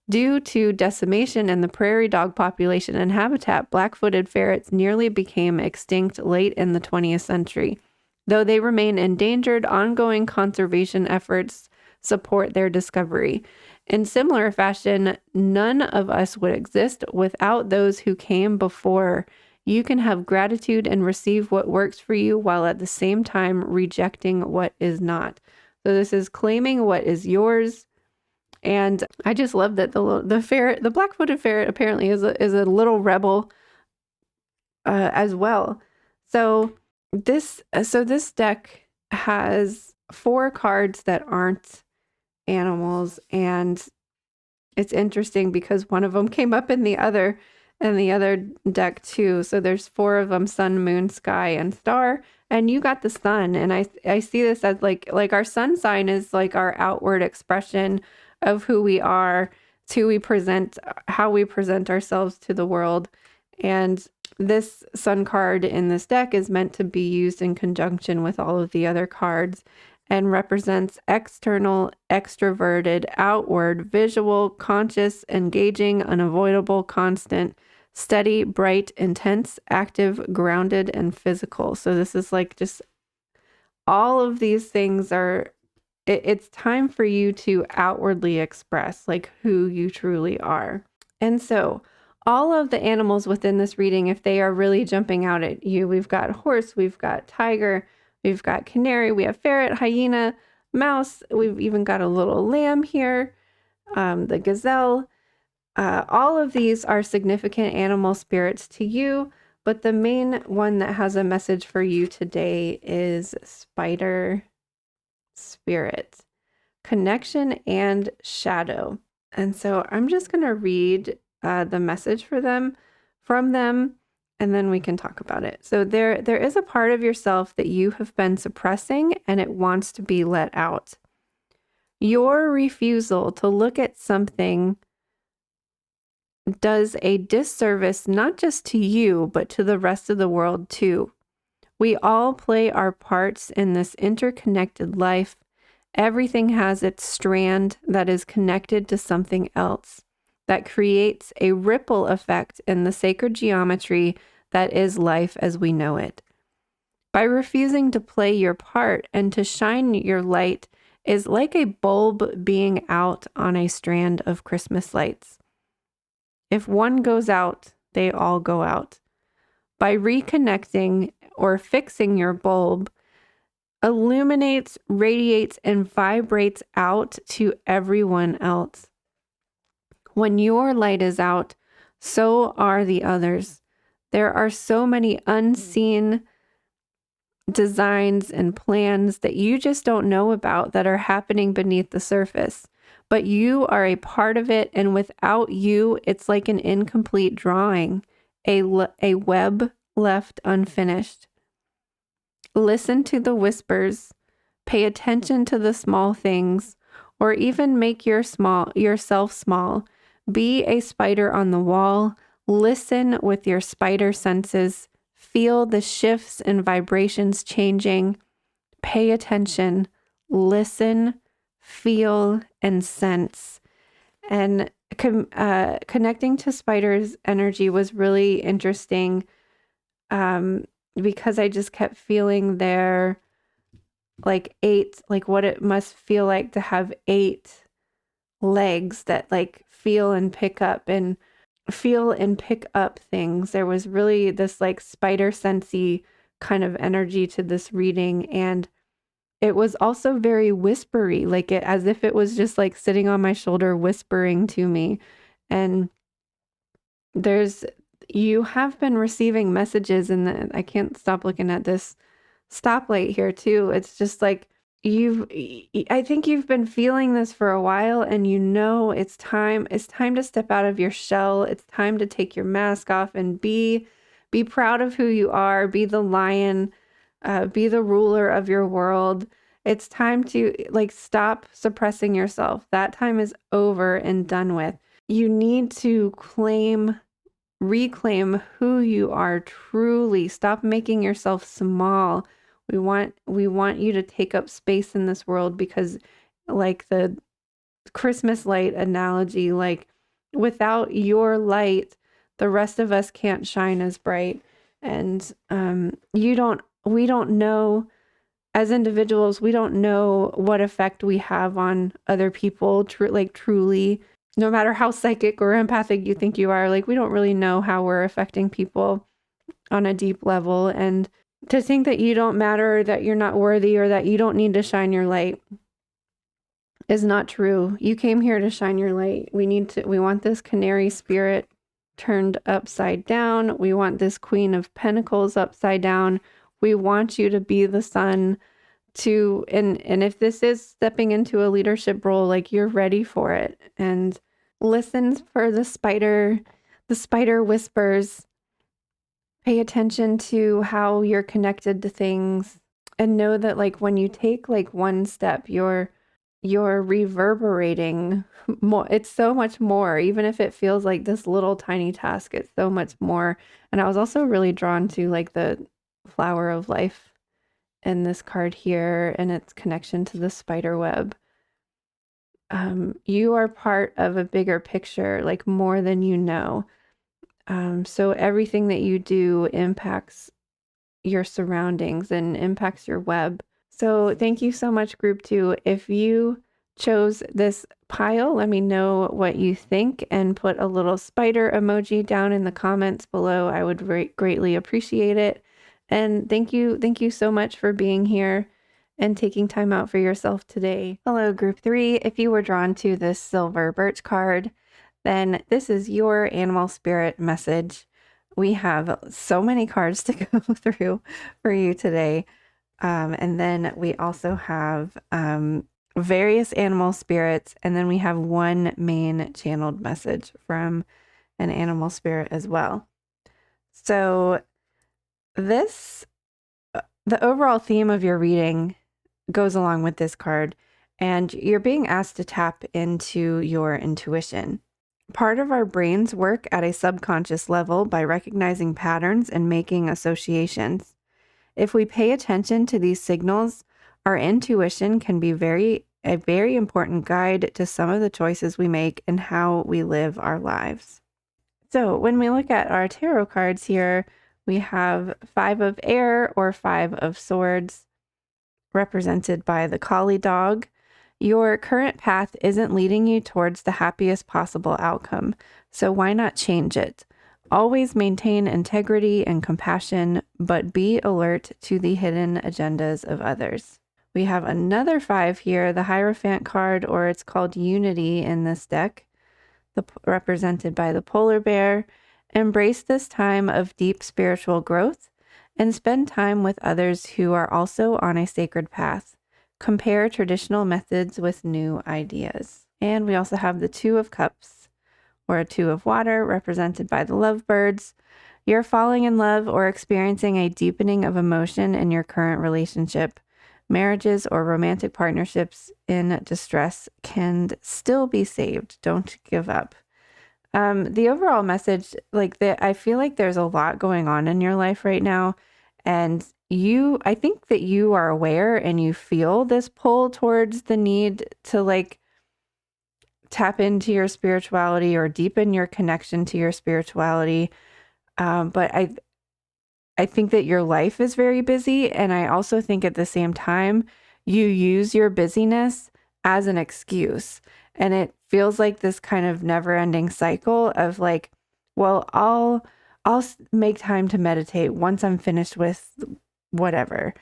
Speaker 1: Due to decimation in the prairie dog population and habitat, black-footed ferrets nearly became extinct late in the 20th century. Though they remain endangered, ongoing conservation efforts support their discovery. In similar fashion, none of us would exist without those who came before. You can have gratitude and receive what works for you while at the same time rejecting what is not. So this is claiming what is yours. And I just love that the ferret, the black-footed ferret, apparently is a little rebel as well. So this deck has 4 cards that aren't animals, and it's interesting because one of them came up in the other deck too. So there's 4 of them: sun, moon, sky, and star. And you got the sun, and I see this as like our sun sign is like our outward expression of who we are, to we present, how we present ourselves to the world. And this sun card in this deck is meant to be used in conjunction with all of the other cards and represents external, extroverted, outward, visual, conscious, engaging, unavoidable, constant, steady, bright, intense, active, grounded, and physical. So this is like just all of these things are, it's time for you to outwardly express like who you truly are. And so all of the animals within this reading, if they are really jumping out at you, we've got horse, we've got tiger, we've got canary, we have ferret, hyena, mouse, we've even got a little lamb here, the gazelle. All of these are significant animal spirits to you, but the main one that has a message for you today is spider spirit, connection and shadow. And so I'm just going to read the message from them, and then we can talk about it. So there is a part of yourself that you have been suppressing, and it wants to be let out. Your refusal to look at something does a disservice not just to you, but to the rest of the world too. We all play our parts in this interconnected life. Everything has its strand that is connected to something else that creates a ripple effect in the sacred geometry that is life as we know it. By refusing to play your part and to shine your light is like a bulb being out on a strand of Christmas lights. If one goes out, they all go out. By reconnecting or fixing your bulb, illuminates, radiates, and vibrates out to everyone else. When your light is out, so are the others. There are so many unseen designs and plans that you just don't know about that are happening beneath the surface. But you are a part of it, and without you, it's like an incomplete drawing, a web left unfinished. Listen to the whispers, pay attention to the small things, or even make yourself small. Be a spider on the wall. Listen with your spider senses. Feel the shifts and vibrations changing. Pay attention, listen, feel, and sense. And connecting to spider's energy was really interesting because I just kept feeling their like what it must feel like to have 8 legs that like feel and pick up things. There was really this like spider sensey kind of energy to this reading, and it was also very whispery, like it as if it was just like sitting on my shoulder whispering to me. And you have been receiving messages, and I can't stop looking at this stoplight here too. It's just like I think you've been feeling this for a while, and you know it's time to step out of your shell. It's time to take your mask off and be proud of who you are, be the lion, be the ruler of your world. It's time to like stop suppressing yourself. That time is over and done with. You need to reclaim who you are truly. Stop making yourself small. We want you to take up space in this world, because like the Christmas light analogy, like without your light, the rest of us can't shine as bright. And we don't know as individuals, we don't know what effect we have on other people, truly. No matter how psychic or empathic you think you are, like we don't really know how we're affecting people on a deep level. And to think that you don't matter, that you're not worthy, or that you don't need to shine your light is not true. You came here to shine your light. We want this canary spirit turned upside down. We want this Queen of Pentacles upside down. We want you to be the sun and if this is stepping into a leadership role, like you're ready for it. And listen for the spider whispers. Pay attention to how you're connected to things, and know that like when you take like one step, you're reverberating more. It's so much more, even if it feels like this little tiny task, it's so much more. And I was also really drawn to like the flower of life in this card here and its connection to the spider web. You are part of a bigger picture, like more than you know. So everything that you do impacts your surroundings and impacts your web. So thank you so much, Group 2. If you chose this pile, let me know what you think and put a little spider emoji down in the comments below. I would greatly appreciate it. And thank you so much for being here and taking time out for yourself today. Hello, Group 3. If you were drawn to this silver birch card, then this is your animal spirit message. We have so many cards to go through for you today. And then we also have various animal spirits, and then we have one main channeled message from an animal spirit as well. So the overall theme of your reading goes along with this card, and you're being asked to tap into your intuition. Part of our brains work at a subconscious level by recognizing patterns and making associations. If we pay attention to these signals, our intuition can be a very important guide to some of the choices we make and how we live our lives. So when we look at our tarot cards here, we have 5 of air or 5 of swords, represented by the collie dog. Your current path isn't leading you towards the happiest possible outcome, so why not change it? Always maintain integrity and compassion, but be alert to the hidden agendas of others. We have another 5 here, the Hierophant card, or it's called Unity in this deck, represented by the polar bear. Embrace this time of deep spiritual growth and spend time with others who are also on a sacred path. Compare traditional methods with new ideas. And we also have the 2 of Cups, or a 2 of water, represented by the lovebirds. You're falling in love or experiencing a deepening of emotion in your current relationship. Marriages or romantic partnerships in distress can still be saved. Don't give up. The overall message, I feel like there's a lot going on in your life right now. And I think that you are aware and you feel this pull towards the need to tap into your spirituality or deepen your connection to your spirituality. But I think that your life is very busy. And I also think at the same time, you use your busyness as an excuse. And it feels like this kind of never ending cycle of I'll make time to meditate once I'm finished with whatever.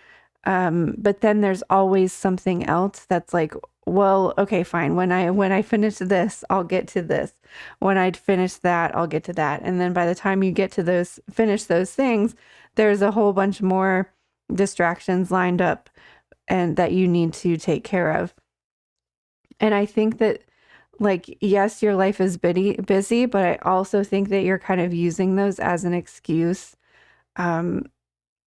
Speaker 1: But then there's always something else that's okay, fine. When I finish this, I'll get to this. When I finish that, I'll get to that. And then by the time you get to finish those things, there's a whole bunch more distractions lined up and that you need to take care of. And I think that yes, your life is busy, but I also think that you're kind of using those as an excuse. I'm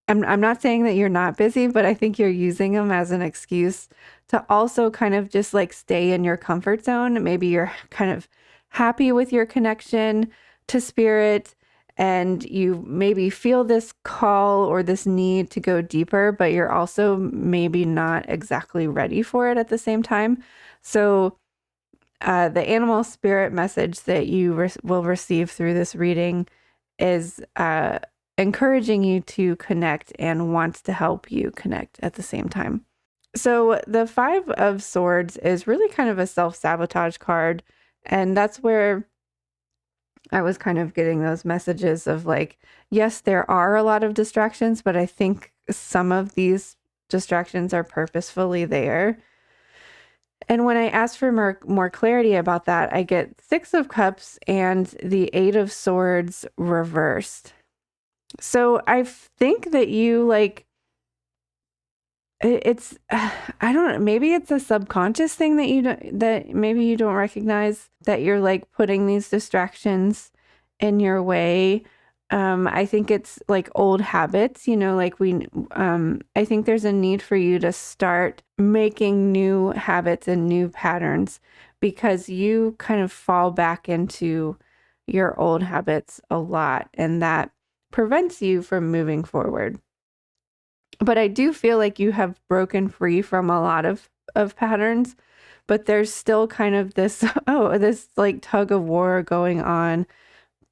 Speaker 1: not saying that you're not busy, but I think you're using them as an excuse to also kind of just stay in your comfort zone. Maybe you're kind of happy with your connection to spirit and you maybe feel this call or this need to go deeper, but you're also maybe not exactly ready for it at the same time. So the animal spirit message that you will receive through this reading is encouraging you to connect and wants to help you connect at the same time. So the 5 of Swords is really kind of a self-sabotage card. And that's where I was kind of getting those messages of yes, there are a lot of distractions, but I think some of these distractions are purposefully there. And when I ask for more clarity about that, I get 6 of Cups and the 8 of Swords reversed. So I think that you it's I don't know, maybe it's a subconscious thing that maybe you don't recognize, that you're putting these distractions in your way. I think it's old habits, I think there's a need for you to start making new habits and new patterns because you kind of fall back into your old habits a lot, and that prevents you from moving forward. But I do feel like you have broken free from a lot of patterns, but there's still kind of this, this tug of war going on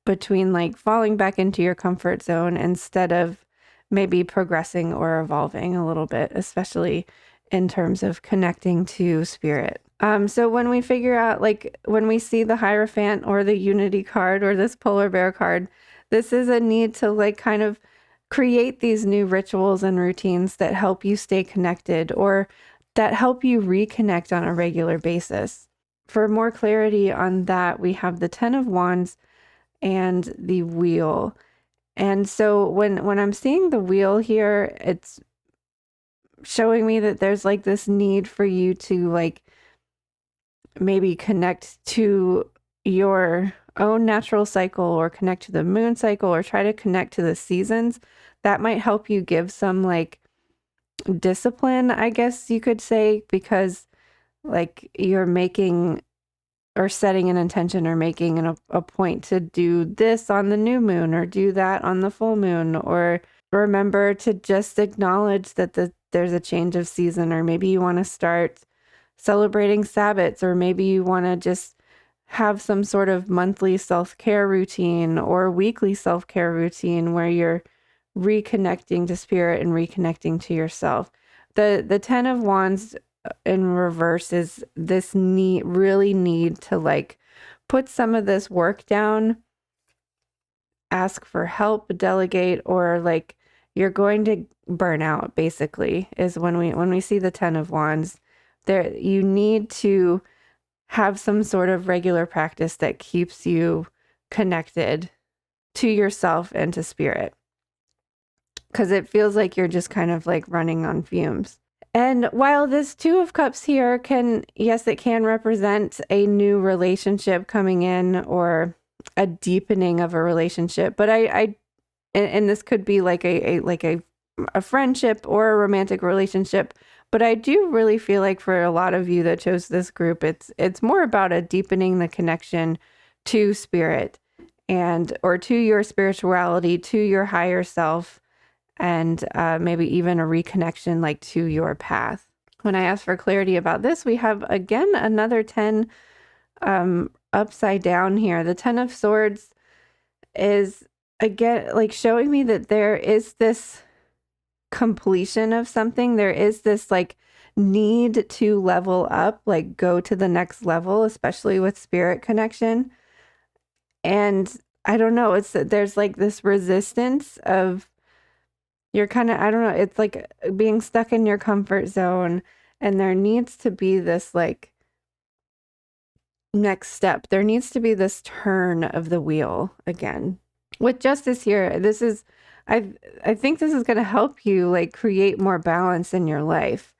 Speaker 1: between falling back into your comfort zone instead of maybe progressing or evolving a little bit, especially in terms of connecting to spirit. So when we figure out, when we see the Hierophant or the Unity card or this polar bear card, this is a need to kind of create these new rituals and routines that help you stay connected or that help you reconnect on a regular basis. For more clarity on that, we have the 10 of Wands and the wheel. And so when I'm seeing the wheel here, it's showing me that there's this need for you to maybe connect to your own natural cycle or connect to the moon cycle or try to connect to the seasons. That might help you give some discipline, I guess you could say, because like you're making or setting an intention or making a point to do this on the new moon or do that on the full moon, or remember to just acknowledge that there's a change of season, or maybe you want to start celebrating Sabbats, or maybe you want to just have some sort of monthly self-care routine or weekly self-care routine where you're reconnecting to spirit and reconnecting to yourself. The 10 of Wands in reverse is this really need to like put some of this work down, ask for help, delegate, or like you're going to burn out, basically, is when we see the 10 of Wands. There, you need to have some sort of regular practice that keeps you connected to yourself and to spirit, because it feels like you're just kind of like running on fumes. And while this 2 of Cups here it can represent a new relationship coming in or a deepening of a relationship, but and this could be like a friendship or a romantic relationship, but I do really feel like for a lot of you that chose this group, it's more about a deepening the connection to spirit or to your spirituality, to your higher self, and maybe even a reconnection like to your path. When I ask for clarity about this, we have again another 10 upside down here. The 10 of Swords is again like showing me that there is this completion of something. There is this like need to level up, like go to the next level, especially with spirit connection. And I don't know, there's like this resistance of you're kind of, I don't know, it's like being stuck in your comfort zone, and there needs to be this like next step. There needs to be this turn of the wheel again. With Justice here, I think this is going to help you like create more balance in your life.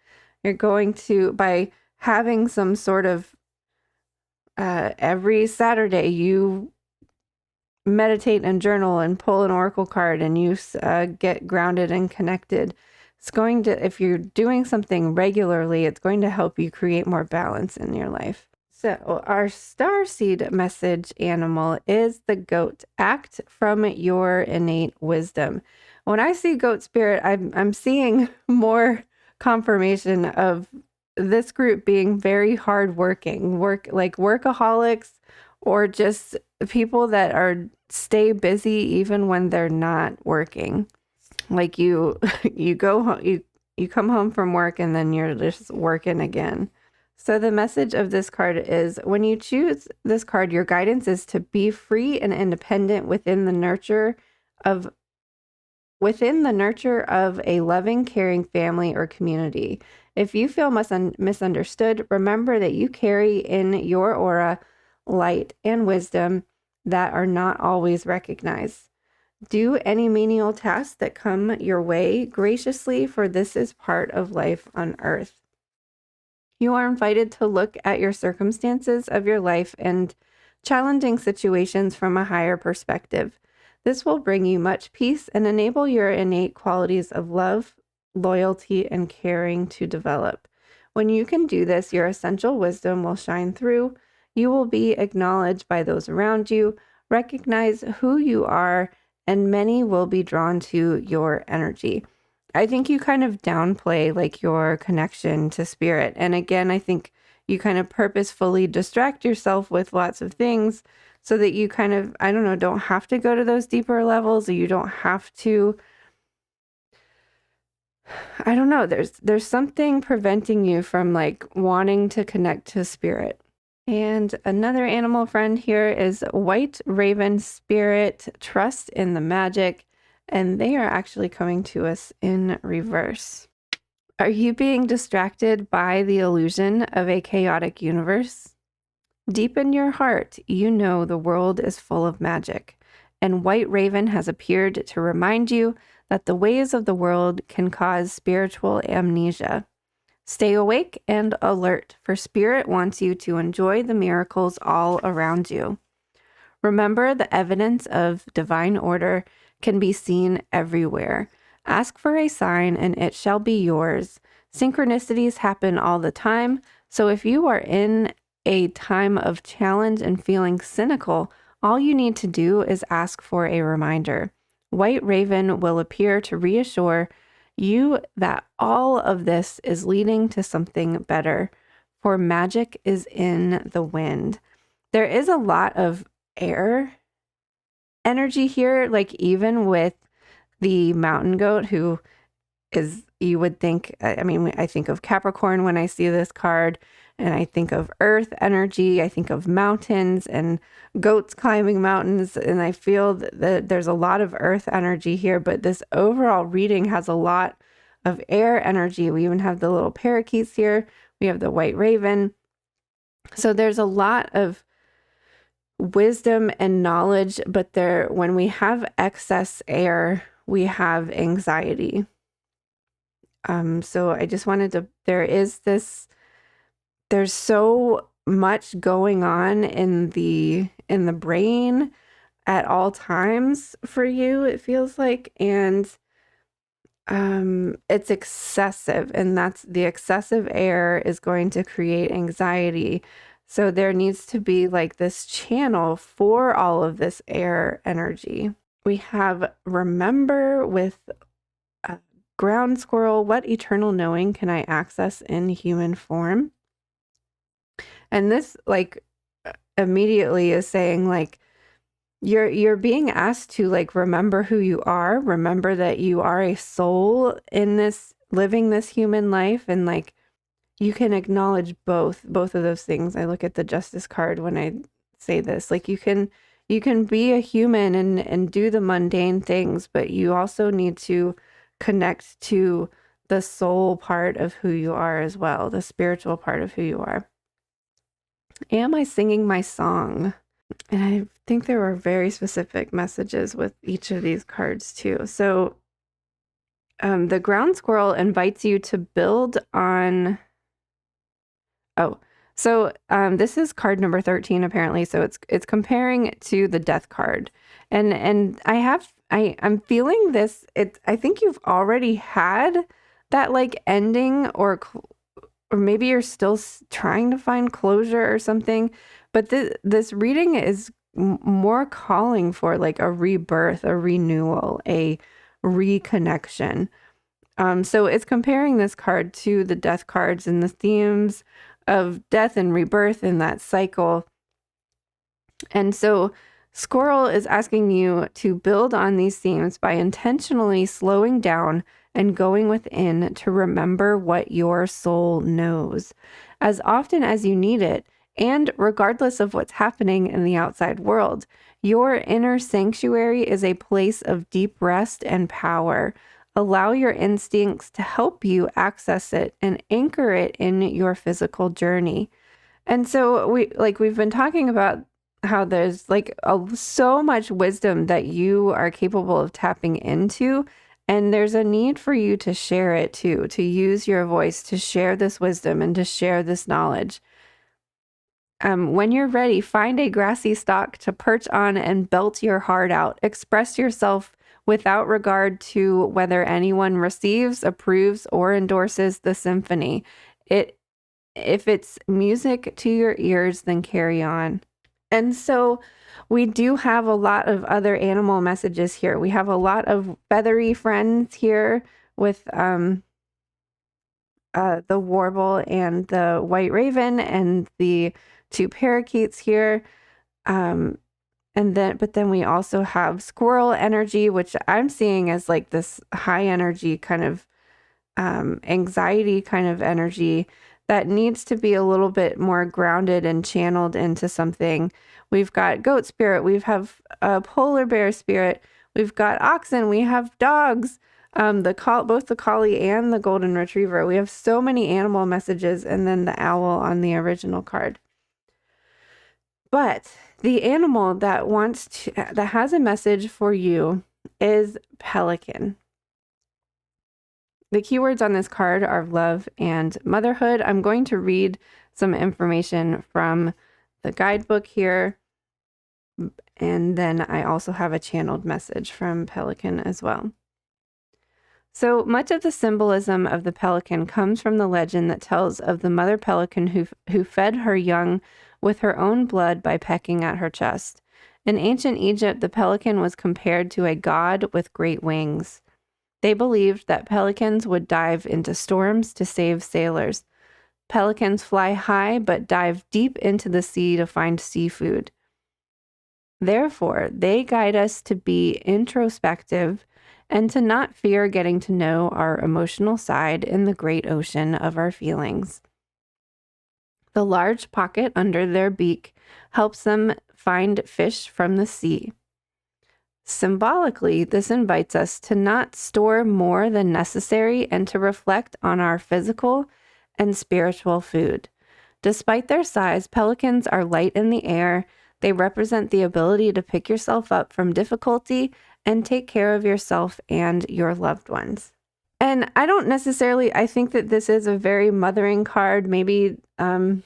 Speaker 1: You're going to, by having some sort of, every Saturday you meditate and journal and pull an oracle card and you get grounded and connected. It's going to, if you're doing something regularly, it's going to help you create more balance in your life. So our starseed message animal is the goat. Act from your innate wisdom. When I see goat spirit, I'm seeing more confirmation of this group being very hardworking, like workaholics, or just people that stay busy even when they're not working. Like you go home, you come home from work and then you're just working again. So the message of this card is, when you choose this card, your guidance is to be free and independent within the nurture of a loving, caring family or community. If you feel misunderstood, remember that you carry in your aura light and wisdom that are not always recognized. Do any menial tasks that come your way graciously, for this is part of life on earth. You are invited to look at your circumstances of your life and challenging situations from a higher perspective. This will bring you much peace and enable your innate qualities of love, loyalty, and caring to develop. When you can do this, your essential wisdom will shine through. You will be acknowledged by those around you, recognize who you are, and many will be drawn to your energy. I think you kind of downplay like your connection to spirit. And again, I think you kind of purposefully distract yourself with lots of things so that you kind of, I don't know, don't have to go to those deeper levels, or you don't have to, I don't know, there's something preventing you from like wanting to connect to spirit. And another animal friend here is White Raven Spirit. Trust in the magic. And they are actually coming to us in reverse. Are you being distracted by the illusion of a chaotic universe? Deep in your heart, you know the world is full of magic, and White Raven has appeared to remind you that the ways of the world can cause spiritual amnesia. Stay awake and alert, for Spirit wants you to enjoy the miracles all around you. Remember, the evidence of divine order can be seen everywhere. Ask for a sign and it shall be yours. Synchronicities happen all the time, So if you are in a time of challenge and feeling cynical, all you need to do is ask for a reminder. White Raven will appear to reassure you that all of this is leading to something better, for magic is in the wind. There is a lot of air energy here, like even with the mountain goat, who is, you would think, I mean, I think of Capricorn when I see this card, and I think of earth energy. I think of mountains and goats climbing mountains, and I feel that there's a lot of earth energy here, but this overall reading has a lot of air energy. We even have the little parakeets here. We have the white raven. So there's a lot of wisdom and knowledge, but when we have excess air, we have anxiety. So I just wanted to, there's so much going on in the brain at all times for you, it feels like, and it's excessive, and that's the excessive air is going to create anxiety. So there needs to be like this channel for all of this air energy. We have remember with ground squirrel. What eternal knowing can I access in human form? And this like immediately is saying like you're being asked to like remember who you are, remember that you are a soul in this, living this human life, and like you can acknowledge both of those things. I look at the Justice card when I say this, like you can be a human and do the mundane things, but you also need to connect to the soul part of who you are as well, the spiritual part of who you are. Am I singing my song? And I think there were very specific messages with each of these cards too. So the ground squirrel invites you to build on. This is card number 13 apparently. So it's comparing to the death card, and I'm feeling this. I think you've already had that like ending, or maybe you're still trying to find closure or something. But this reading is more calling for like a rebirth, a renewal, a reconnection. So it's comparing this card to the death cards and the themes of death and rebirth in that cycle. And so Squirrel is asking you to build on these themes by intentionally slowing down and going within to remember what your soul knows as often as you need it. And regardless of what's happening in the outside world, your inner sanctuary is a place of deep rest and power. Allow your instincts to help you access it and anchor it in your physical journey. And so we've been talking about how there's like so much wisdom that you are capable of tapping into, and there's a need for you to share it too, to use your voice to share this wisdom and to share this knowledge. When you're ready, find a grassy stalk to perch on and belt your heart out. Express yourself without regard to whether anyone receives, approves, or endorses the symphony. If it's music to your ears, then carry on. And so we do have a lot of other animal messages here. We have a lot of feathery friends here with the warble and the white raven and the two parakeets here. But then we also have squirrel energy, which I'm seeing as like this high energy kind of anxiety kind of energy that needs to be a little bit more grounded and channeled into something. We've got goat spirit, we have a polar bear spirit, we've got oxen, we have dogs, both the collie and the golden retriever. We have so many animal messages, and then the owl on the original card. But the animal that has a message for you is pelican. The keywords on this card are love and motherhood. I'm going to read some information from the guidebook here. And then I also have a channeled message from Pelican as well. So much of the symbolism of the pelican comes from the legend that tells of the mother pelican who fed her young with her own blood by pecking at her chest. In ancient Egypt, the pelican was compared to a god with great wings. They believed that pelicans would dive into storms to save sailors. Pelicans fly high but dive deep into the sea to find seafood. Therefore, they guide us to be introspective and to not fear getting to know our emotional side in the great ocean of our feelings. The large pocket under their beak helps them find fish from the sea. Symbolically, this invites us to not store more than necessary and to reflect on our physical and spiritual food. Despite their size, pelicans are light in the air. They represent the ability to pick yourself up from difficulty and take care of yourself and your loved ones. And I think that this is a very mothering card. Maybe some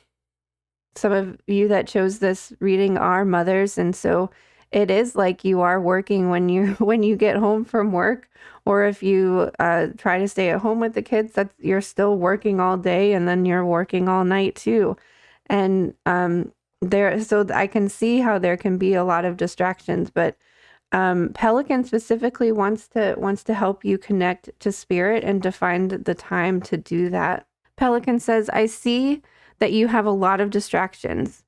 Speaker 1: of you that chose this reading are mothers, and so it is like you are working when you get home from work, or if you try to stay at home with the kids, that you're still working all day and then you're working all night too. And so I can see how there can be a lot of distractions, but Pelican specifically wants to help you connect to spirit and to find the time to do that. Pelican says, I see that you have a lot of distractions.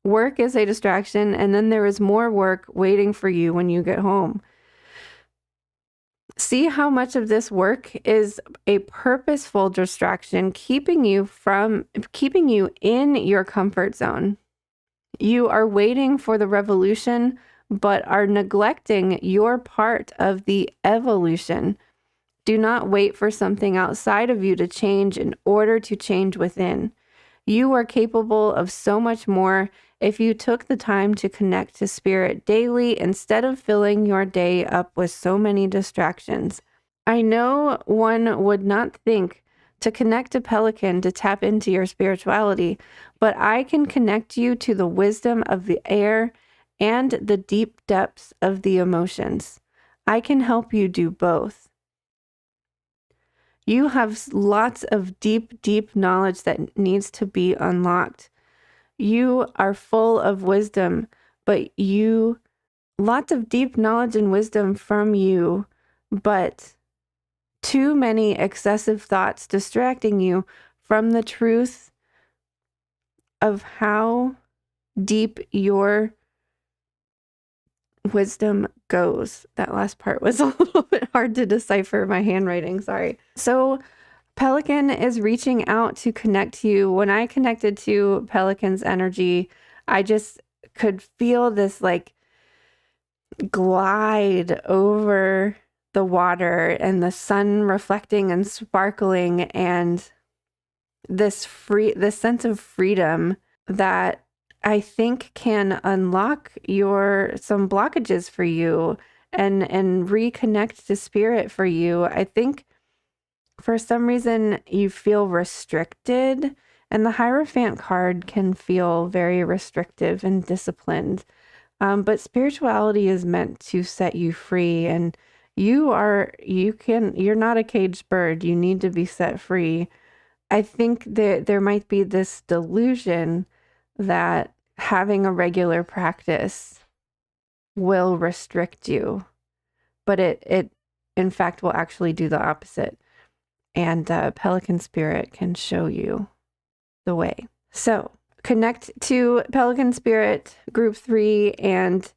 Speaker 1: Work is a distraction, and then there is more work waiting for you when you get home. See how much of this work is a purposeful distraction, keeping you in your comfort zone. You are waiting for the revolution, but are neglecting your part of the evolution. Do not wait for something outside of you to change in order to change within. You are capable of so much more if you took the time to connect to spirit daily instead of filling your day up with so many distractions. I know one would not think to connect to Pelican to tap into your spirituality, but I can connect you to the wisdom of the air and the deep depths of the emotions. I can help you do both. You have lots of deep, deep knowledge that needs to be unlocked. You are full of wisdom, but lots of deep knowledge and wisdom from you, but too many excessive thoughts distracting you from the truth of how deep your wisdom goes. That last part was a little bit hard to decipher, my handwriting, sorry. So Pelican is reaching out to connect to you. When I connected to Pelican's energy, I just could feel this like glide over the water and the sun reflecting and sparkling, and this sense of freedom that I think can unlock some blockages for you and reconnect to spirit for you. I think for some reason you feel restricted, and the Hierophant card can feel very restrictive and disciplined. But spirituality is meant to set you free, and you're not a caged bird. You need to be set free. I think that there might be this delusion that having a regular practice will restrict you, but it in fact will actually do the opposite. And Pelican Spirit can show you the way. So connect to Pelican Spirit Group 3 and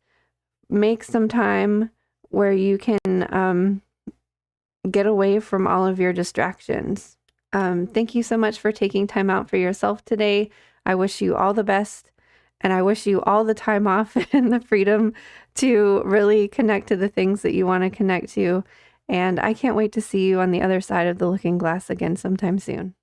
Speaker 1: make some time where you can get away from all of your distractions. Thank you so much for taking time out for yourself today. I wish you all the best, and I wish you all the time off and the freedom to really connect to the things that you want to connect to. And I can't wait to see you on the other side of the looking glass again sometime soon.